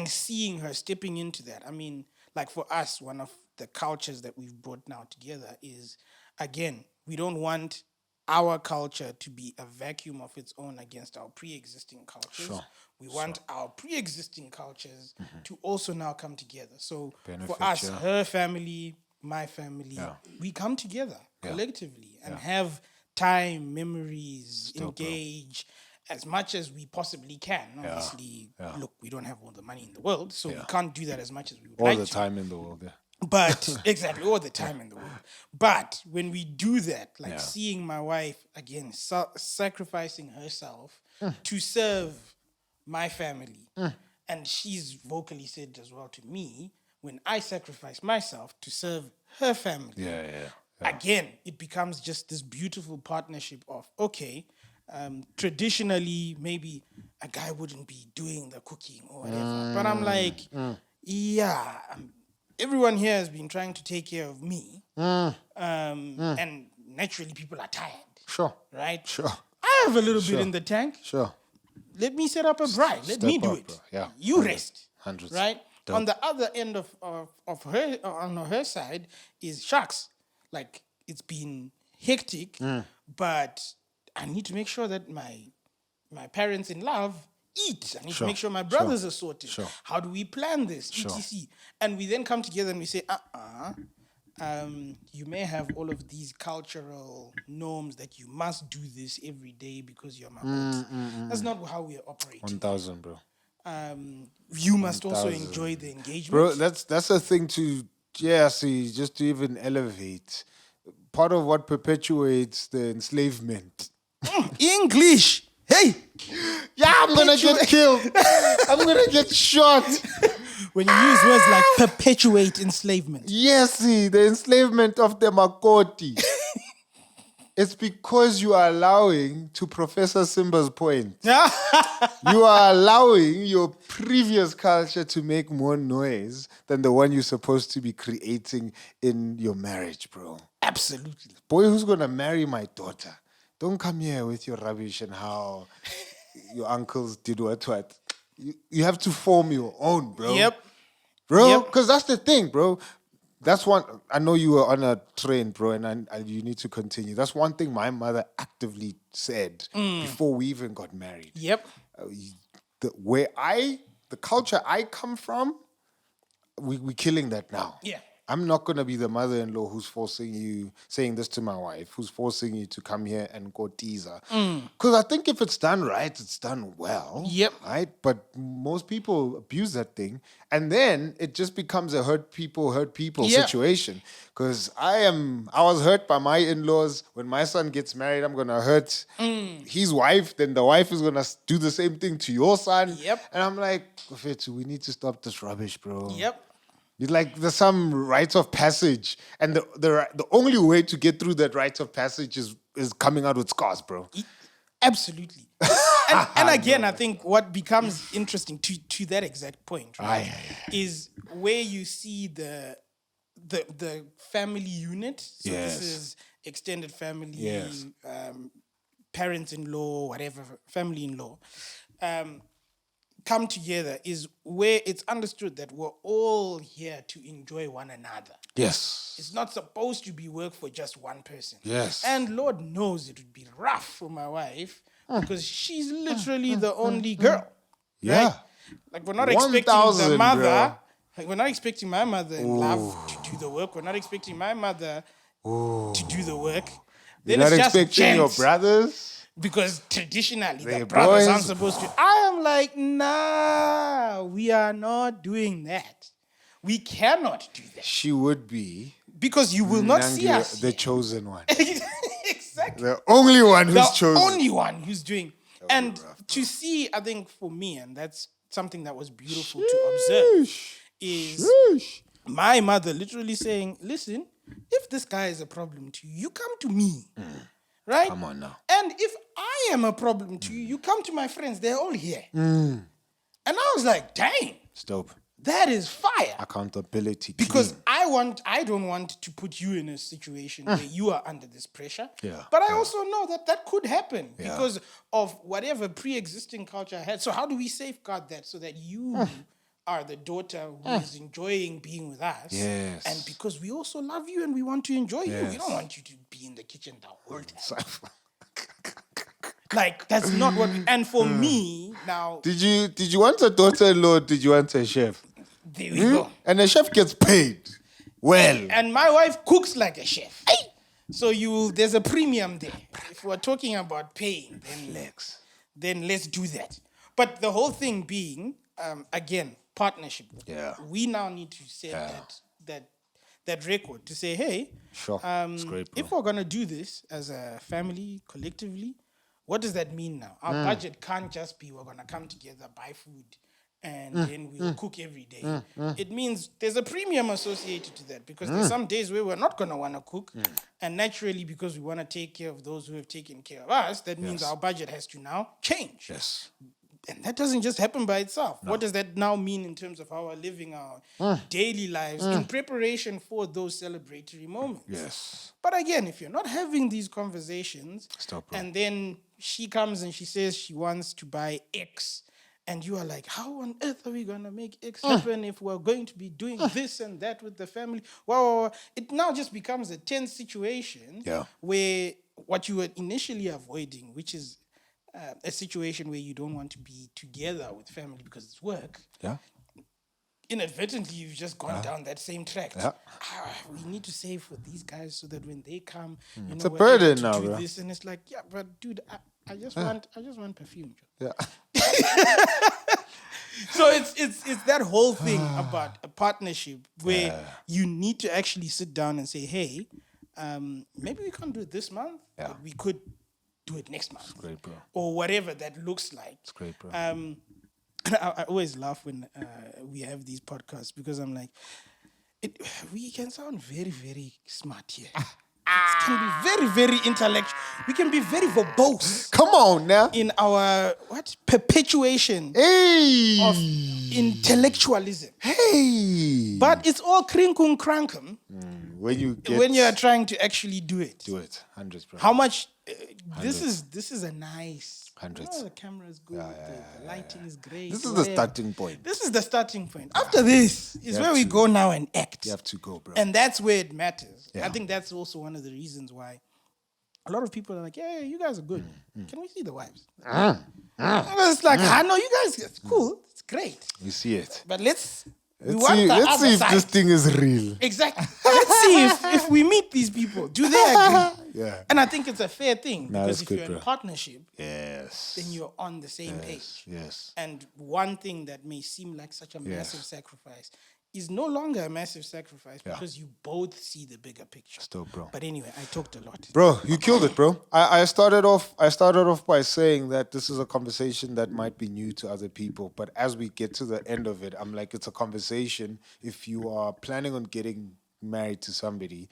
seeing her stepping into that. I mean, like for us, one of the cultures that we've brought now together is, again, we don't want our culture to be a vacuum of its own against our pre-existing cultures. Sure. We want our pre-existing cultures to also now come together. So Benefit, for us, her family, my family, we come together collectively and have time, memories, engage as much as we possibly can. Obviously, look, we don't have all the money in the world, so we can't do that as much as we would All like the to. time in the world, But exactly, all the time in the world. But when we do that, like seeing my wife again sacrificing herself to serve my family, and she's vocally said as well to me, when I sacrifice myself to serve her family, again, it becomes just this beautiful partnership of, okay, traditionally maybe a guy wouldn't be doing the cooking or whatever, but I'm like, everyone here has been trying to take care of me, and naturally people are tired. Sure. Right? Sure. I have a little bit in the tank. Sure. Let me set up a bride. Let me Step do up, it. bro. Yeah. You rest. Hundreds. Right? Dope. On the other end of her, on her side, is shucks. Like, it's been hectic, but I need to make sure that my parents in love eat. I need to make sure my brothers are sorted. Sure. How do we plan this? etc. And we then come together and we say, You may have all of these cultural norms that you must do this every day because you're my boss. That's not how we are operating. 1,000, bro. You must also 1,000. enjoy the engagement. Bro, that's a thing to, see, just to even elevate. Part of what perpetuates the enslavement. English. Hey, Yeah, I'm gonna get killed. I'm gonna get shot. when you use words like perpetuate enslavement. Yes, see, the enslavement of the Makoti. It's because you are allowing, to Professor Simba's point, you are allowing your previous culture to make more noise than the one you're supposed to be creating in your marriage, bro. Absolutely. Boy, who's gonna marry my daughter? Don't come here with your rubbish and how your uncles did what. You have to form your own, bro. Yep. Bro, Yep. because that's the thing, bro. That's one. I know you were on a train, bro, and you need to continue. That's one thing my mother actively said before we even got married. Yep. The culture I come from, we're killing that now. Yeah. I'm not going to be the mother-in-law who's forcing you, saying this to my wife, who's forcing you to come here and go teaser. Because I think if it's done right, it's done well. Yep. Right? But most people abuse that thing. And then it just becomes a hurt people Yeah. situation. Because I was hurt by my in-laws. When my son gets married, I'm going to hurt his wife. Then the wife is going to do the same thing to your son. Yep. And I'm like, Kofetu, we need to stop this rubbish, bro. Yep. It's like there's some rites of passage, and the only way to get through that rites of passage is coming out with scars, bro. Absolutely. and again, I think what becomes interesting to that exact point, right, is where you see the family unit. So Yes. this is extended family, Yes. parents-in-law, whatever, family-in-law. Come together is where it's understood that we're all here to enjoy one another. Yes. It's not supposed to be work for just one person. Yes. And Lord knows it would be rough for my wife because she's literally the only girl. Yeah. Right? Like we're not expecting the 1,000, mother. bro. Like we're not expecting my mother-in-law to do the work. We're not expecting my mother to do the work. You're Then not it's just expecting your gents. brothers? Because traditionally, They're the brothers boys. aren't supposed to. I am like, nah, we are not doing that. We cannot do that. She would be Because you will not see Nangi, us. the here. chosen one. Exactly. The only one who's The chosen. only one who's doing. And to see, I think for me, and that's something that was beautiful to observe, is my mother literally saying, listen, if this guy is a problem to you, you come to me. Right? Come on now. And if I am a problem to you, you come to my friends. They're all here. And I was like, dang, It's dope. that is fire. Accountability. Because clean. I don't want to put you in a situation where you are under this pressure. Yeah, But I also know that could happen Yeah. because of whatever pre-existing culture I had. So how do we safeguard that so that you are the daughter who is enjoying being with us? Yes. And because we also love you and we want to enjoy you. We Yes. don't want you to be in the kitchen the whole time. Like, that's not what we... And for me, now, Did you want a daughter-in-law or did you want a chef? there we go. And the chef gets paid. Well. And my wife cooks like a chef. So there's a premium there. If we're talking about paying, then let's do that. But the whole thing being, again, partnership. Yeah. We now need to set that record to say, hey, Sure. It's great, bro. if we're gonna do this as a family collectively, what does that mean now? Our budget can't just be we're gonna come together, buy food, and then we'll cook every day. It means there's a premium associated to that because there's some days where we're not gonna wanna cook, and naturally because we wanna take care of those who have taken care of us, that means our budget has to now change. Yes. And that doesn't just happen by itself. What does that now mean in terms of how we're living our daily lives in preparation for those celebratory moments? Yes. But again, if you're not having these conversations, Stop, bro. and then she comes and she says she wants to buy X, and you are like, how on earth are we going to make X happen if we're going to be doing this and that with the family? Well, it now just becomes a tense situation where what you were initially avoiding, which is a situation where you don't want to be together with family because it's work, inadvertently you've just gone down that same track. Yeah. We need to save for these guys so that when they come, you It's know, a we're able burden to now, do bro. this. And it's like, yeah, but dude, I just want perfume. Joe. Yeah. So it's that whole thing about a partnership where you need to actually sit down and say, hey, maybe we can't do it this month, but we could do it next month. Great, bro. Or whatever that looks like. It's great, bro. And I always laugh when we have these podcasts because I'm like, we can sound very, very smart here. It can be very, very intellectual. We can be very verbose Come on now. in our perpetuation Hey. of intellectualism. Hey. But it's all crinkum crankum when when you are trying to actually do it. do it, hundreds, bro. How much? This is a nice. Hundreds. You know, the camera is good. The lighting is great. This is the whatever. starting point. This is the starting point. After this is where we go now and act. You have to go, bro. And that's where it matters. Yeah. I think that's also one of the reasons why a lot of people are like, yeah, you guys are good. Can we see the wives? It's like, I know you guys, it's cool. It's great. You see it. But let's Let's see if this thing is real. Exactly. Let's see if we meet these people. Do they agree? Yeah. And I think it's a fair thing Nah, because that's if good, you're bro. in partnership, Yes. then you're on the same page. Yes. And one thing that may seem like such a massive sacrifice is no longer a massive sacrifice because you both see the bigger picture. Still, bro. But anyway, I talked a lot. Bro, you killed it, bro. I started off by saying that this is a conversation that might be new to other people, but as we get to the end of it, I'm like, it's a conversation. If you are planning on getting married to somebody,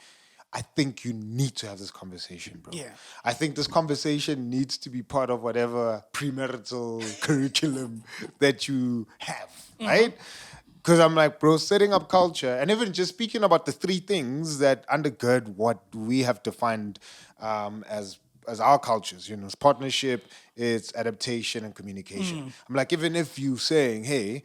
I think you need to have this conversation, bro. Yeah. I think this conversation needs to be part of whatever premarital curriculum that you have, right? Because I'm like, bro, setting up culture and even just speaking about the three things that undergird what we have defined as our cultures, you know, it's partnership, it's adaptation and communication. I'm like, even if you saying, hey,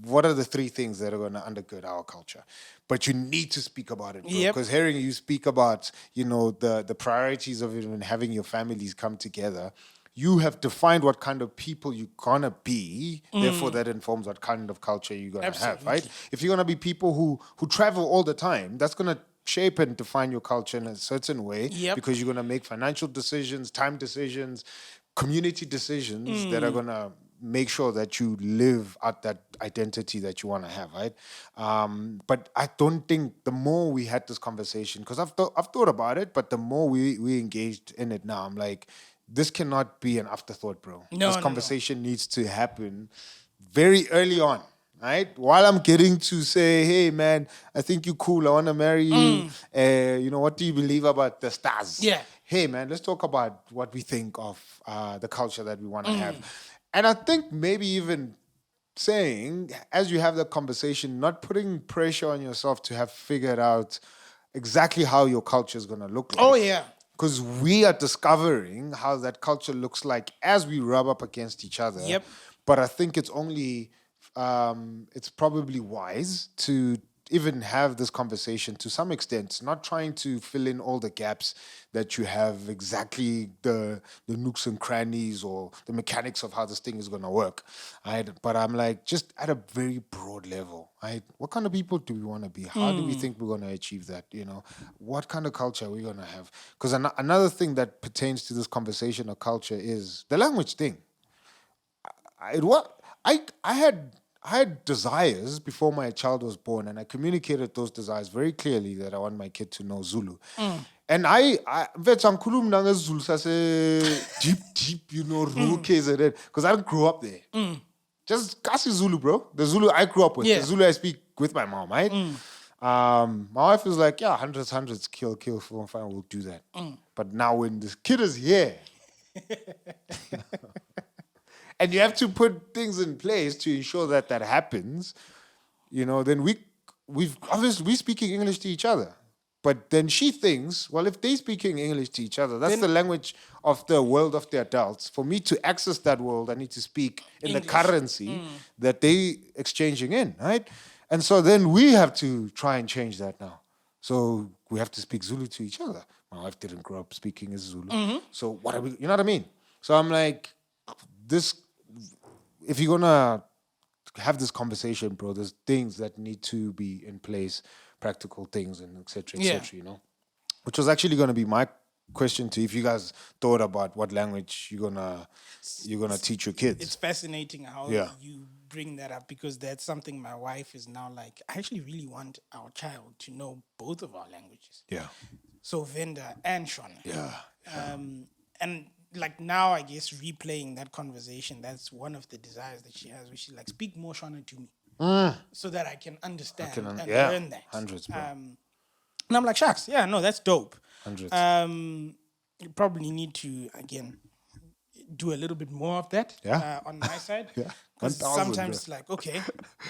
what are the three things that are going to undergird our culture? But you need to speak about it, bro. Yep. Because hearing you speak about, you know, the priorities of it and having your families come together, you have defined what kind of people you're gonna be. Therefore, that informs what kind of culture you're gonna have, right? If you're gonna be people who travel all the time, that's gonna shape and define your culture in a certain way. Yep. Because you're gonna make financial decisions, time decisions, community decisions that are gonna make sure that you live out that identity that you want to have, right? But I don't think the more we had this conversation, because I've thought about it, but the more we engaged in it now, I'm like, this cannot be an afterthought, bro. No, this no. conversation needs to happen very early on, right? While I'm getting to say, hey, man, I think you're cool. I want to marry you. You know, what do you believe about the stars? Yeah. Hey, man, let's talk about what we think of the culture that we want to have. And I think maybe even saying, as you have that conversation, not putting pressure on yourself to have figured out exactly how your culture is going to look like. Oh, yeah. Because we are discovering how that culture looks like as we rub up against each other. Yep. But I think it's only, it's probably wise to even have this conversation to some extent, not trying to fill in all the gaps that you have exactly the nooks and crannies or the mechanics of how this thing is going to work. Right? But I'm like, just at a very broad level, right? What kind of people do we want to be? How do we think we're going to achieve that? You know, what kind of culture are we going to have? Because another thing that pertains to this conversation of culture is the language thing. I had desires before my child was born, and I communicated those desires very clearly that I want my kid to know Zulu. And I mfethu nanga Zulu deep, you know, rural KZN, because I didn't grow up there. Just Kasi Zulu, bro. The Zulu I grew up with. Yeah. The Zulu I speak with my mom, right? My wife was like, yeah, hundreds, kill, fine, we'll do that. But now when this kid is here, and you have to put things in place to ensure that that happens, you know, then we've obviously speaking English to each other. But then she thinks, well, if they're speaking English to each other, that's the language of the world of the adults. For me to access that world, I need to speak in English. the currency that they exchanging in, right? And so then we have to try and change that now. So we have to speak Zulu to each other. My wife didn't grow up speaking as Zulu. So what are we, you know what I mean? So I'm like, this, if you're gonna have this conversation, bro, there's things that need to be in place, practical things, and et cetera, you know. Which was actually going to be my question to you, if you guys thought about what language you're gonna teach your kids. It's fascinating how Yeah. you bring that up, because that's something my wife is now like, I actually really want our child to know both of our languages. Yeah. So Venda and Shona. Yeah. And like now, I guess replaying that conversation, that's one of the desires that she has, where she's like, speak more Shona to me, so that I can understand and learn that. Hundreds, bro. And I'm like, shucks, yeah, no, that's dope. Hundreds. You probably need to, again, do a little bit more of that on my side. Yeah. Because 1,000, sometimes bro. it's like, okay,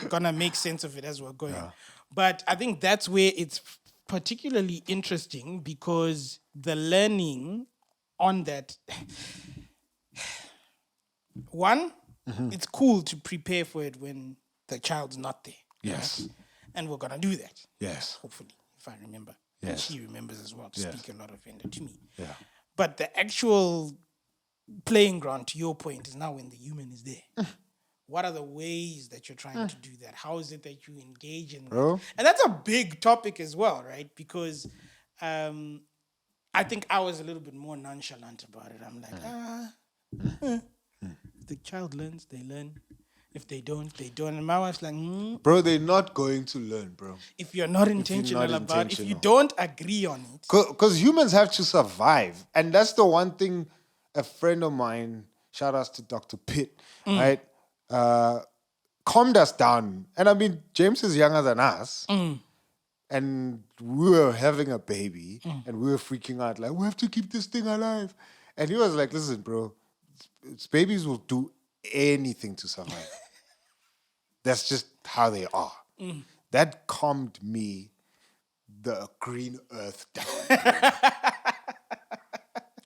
gonna make sense of it as we're going. But I think that's where it's particularly interesting, because the learning on that, one, it's cool to prepare for it when the child's not there. Yes. right? And we're gonna do that. Yes. Hopefully, if I remember. Yes. And she remembers as well to speak a lot of Venda to me. Yeah. But the actual playing ground, to your point, is now when the human is there. What are the ways that you're trying to do that? How is it that you engage in Bro. that? And that's a big topic as well, right? Because I think I was a little bit more nonchalant about it. I'm like, if the child learns, they learn. If they don't, they don't. And my wife's like, Bro, they're not going to learn, bro. if you're not intentional about it, if you intentional. don't agree on it, Because humans have to survive. And that's the one thing a friend of mine, shout outs to Dr. Pitt, right, calmed us down. And I mean, James is younger than us. And we were having a baby and we were freaking out, like, we have to keep this thing alive. And he was like, listen, bro, babies will do anything to survive. That's just how they are. That calmed me the green earth down.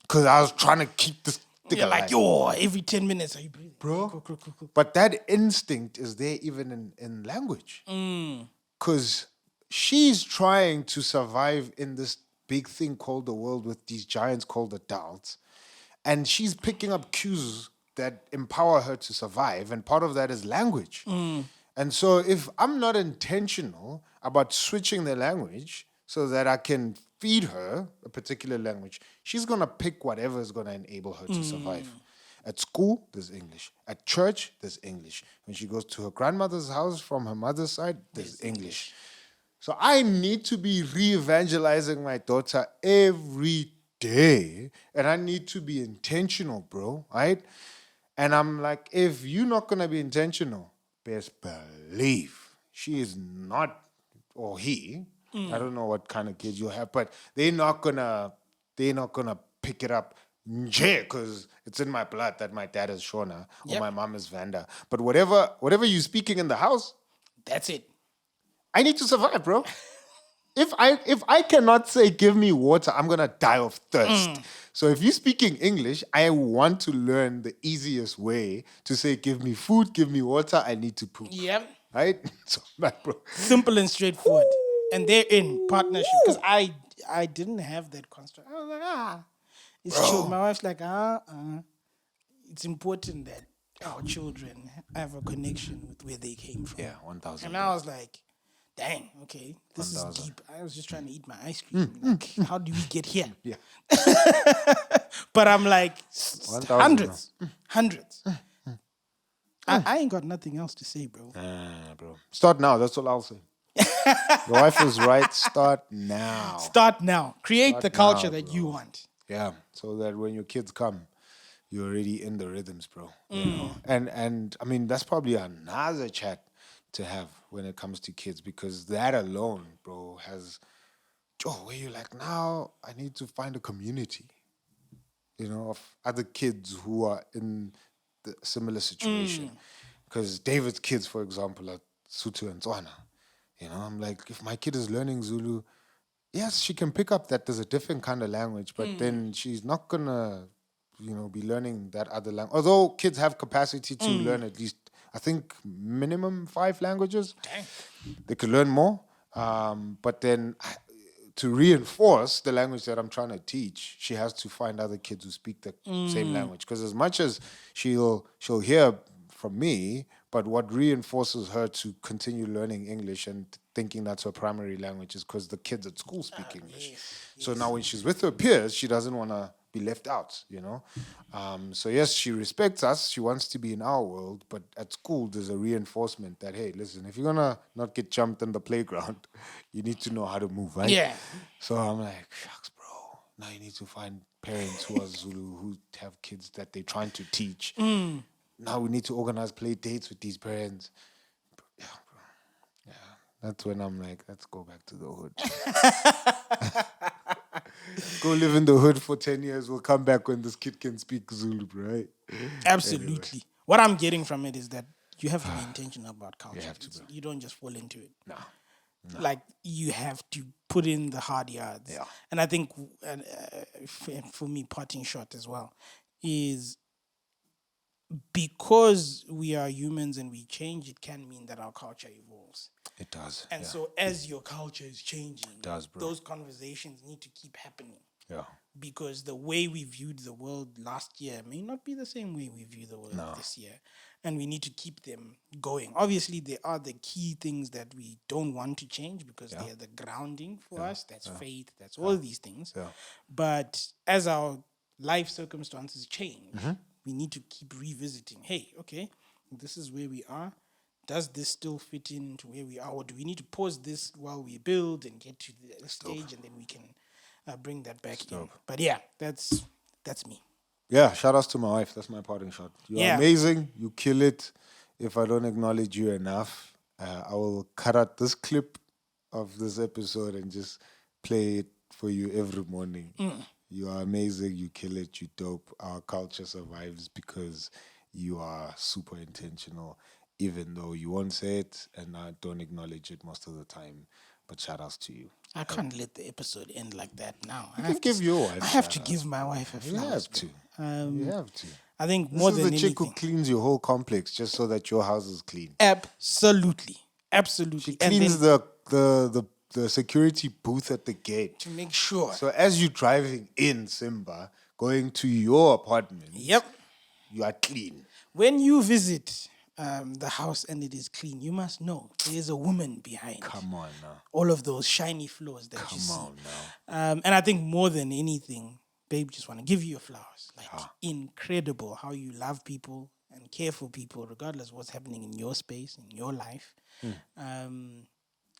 Because I was trying to keep this thing you're alive. like, yo, every 10 minutes, are you breathing? Bro. Cool. But that instinct is there even in language. Because she's trying to survive in this big thing called the world with these giants called adults. And she's picking up cues that empower her to survive. And part of that is language. And so if I'm not intentional about switching the language so that I can feed her a particular language, she's going to pick whatever is going to enable her to survive. At school, there's English. At church, there's English. When she goes to her grandmother's house from her mother's side, there's English. So I need to be re-evangelizing my daughter every day. And I need to be intentional, bro, right? And I'm like, if you're not going to be intentional, best believe she is not, or he, I don't know what kind of kids you have, but they're not gonna pick it up because it's in my blood that my dad is Shona or my mom is Vanda. But whatever you're speaking in the house, That's it. I need to survive, bro. If I cannot say give me water, I'm gonna die of thirst. So if you're speaking English, I want to learn the easiest way to say give me food, give me water, I need to poop. Yep. Right? So like, bro. Simple and straightforward. And they're in partnership. Because I didn't have that construct. I was like, it's chill. My wife's like, it's important that our children have a connection with where they came from. Yeah, 1,000. And I was like, dang, okay, this is deep. I was just trying to eat my ice cream. Like, how do we get here? Yeah. But I'm like, 1,000, hundreds. I ain't got nothing else to say, bro. Bro. Start now. That's all I'll say. Your wife was right. Start now. Start now. Create the culture now, that you want. Yeah. So that when your kids come, you're already in the rhythms, bro. You know? And I mean, that's probably another chat to have when it comes to kids, because that alone, bro, has where you're like, now I need to find a community, you know, of other kids who are in the similar situation. Because David's kids, for example, are Sotho and Tswana. You know, I'm like, if my kid is learning Zulu, yes, she can pick up that there's a different kind of language, but then she's not gonna, be learning that other language. Although kids have capacity to learn at least, I think, minimum 5 languages. Dang. They could learn more. But then to reinforce the language that I'm trying to teach, she has to find other kids who speak the same language. Because as much as she'll hear from me, But what reinforces her to continue learning English and thinking that's her primary language is because the kids at school speak English. So now when she's with her peers, she doesn't want to be left out, you know? So yes, she respects us. She wants to be in our world. But at school, there's a reinforcement that, hey, listen, if you're going to not get jumped in the playground, you need to know how to move, right? Yeah. So I'm like, shucks, bro. Now you need to find parents who are Zulu who have kids that they're trying to teach. Now we need to organize play dates with these parents. Yeah, bro. Yeah, that's when I'm like, let's go back to the hood. Go live in the hood for 10 years. We'll come back when this kid can speak Zulu, right? Absolutely. What I'm getting from it is that you have to be intentional about culture. You have to, bro. You don't just fall into it. No. Like, you have to put in the hard yards. Yeah. And I think, for me, parting shot as well, is because we are humans and we change, it can mean that our culture evolves. It does. And so as your culture is changing, does, bro. those conversations need to keep happening. Yeah. Because the way we viewed the world last year may not be the same way we view the world this year. And we need to keep them going. Obviously, there are the key things that we don't want to change because they're the grounding for us. That's faith. That's all these things. Yeah. But as our life circumstances change, we need to keep revisiting. Hey, okay, this is where we are. Does this still fit into where we are? Or do we need to pause this while we build and get to the stage and then we can bring that back in? But yeah, that's me. Yeah, shout outs to my wife. That's my parting shot. You're amazing. You kill it. If I don't acknowledge you enough, I will cut out this clip of this episode and just play it for you every morning. You are amazing. You kill it. You dope. Our culture survives because you are super intentional, even though you won't say it and I don't acknowledge it most of the time. But shout outs to you. I can't let the episode end like that now. You can give your wife. I have to give my wife a flowers. You have to. You have to. I think This more is than the anything. chick who cleans your whole complex just so that your house is clean. Absolutely. She cleans the security booth at the gate. to make sure. So as you're driving in Simba, going to your apartment, Yep. you are clean. When you visit the house and it is clean, you must know there is a woman behind Come on now. all of those shiny floors that you see. And I think more than anything, babe, just want to give you your flowers. Like, incredible how you love people and care for people, regardless of what's happening in your space, in your life.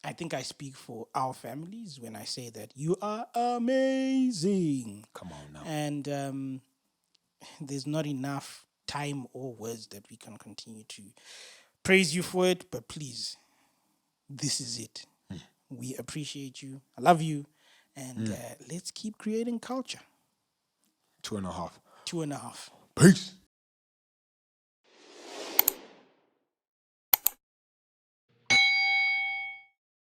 I think I speak for our families when I say that you are amazing. Come on now. And there's not enough time or words that we can continue to praise you for it, but please, this is it. We appreciate you. I love you. And let's keep creating culture. 2.5. 2.5. Peace.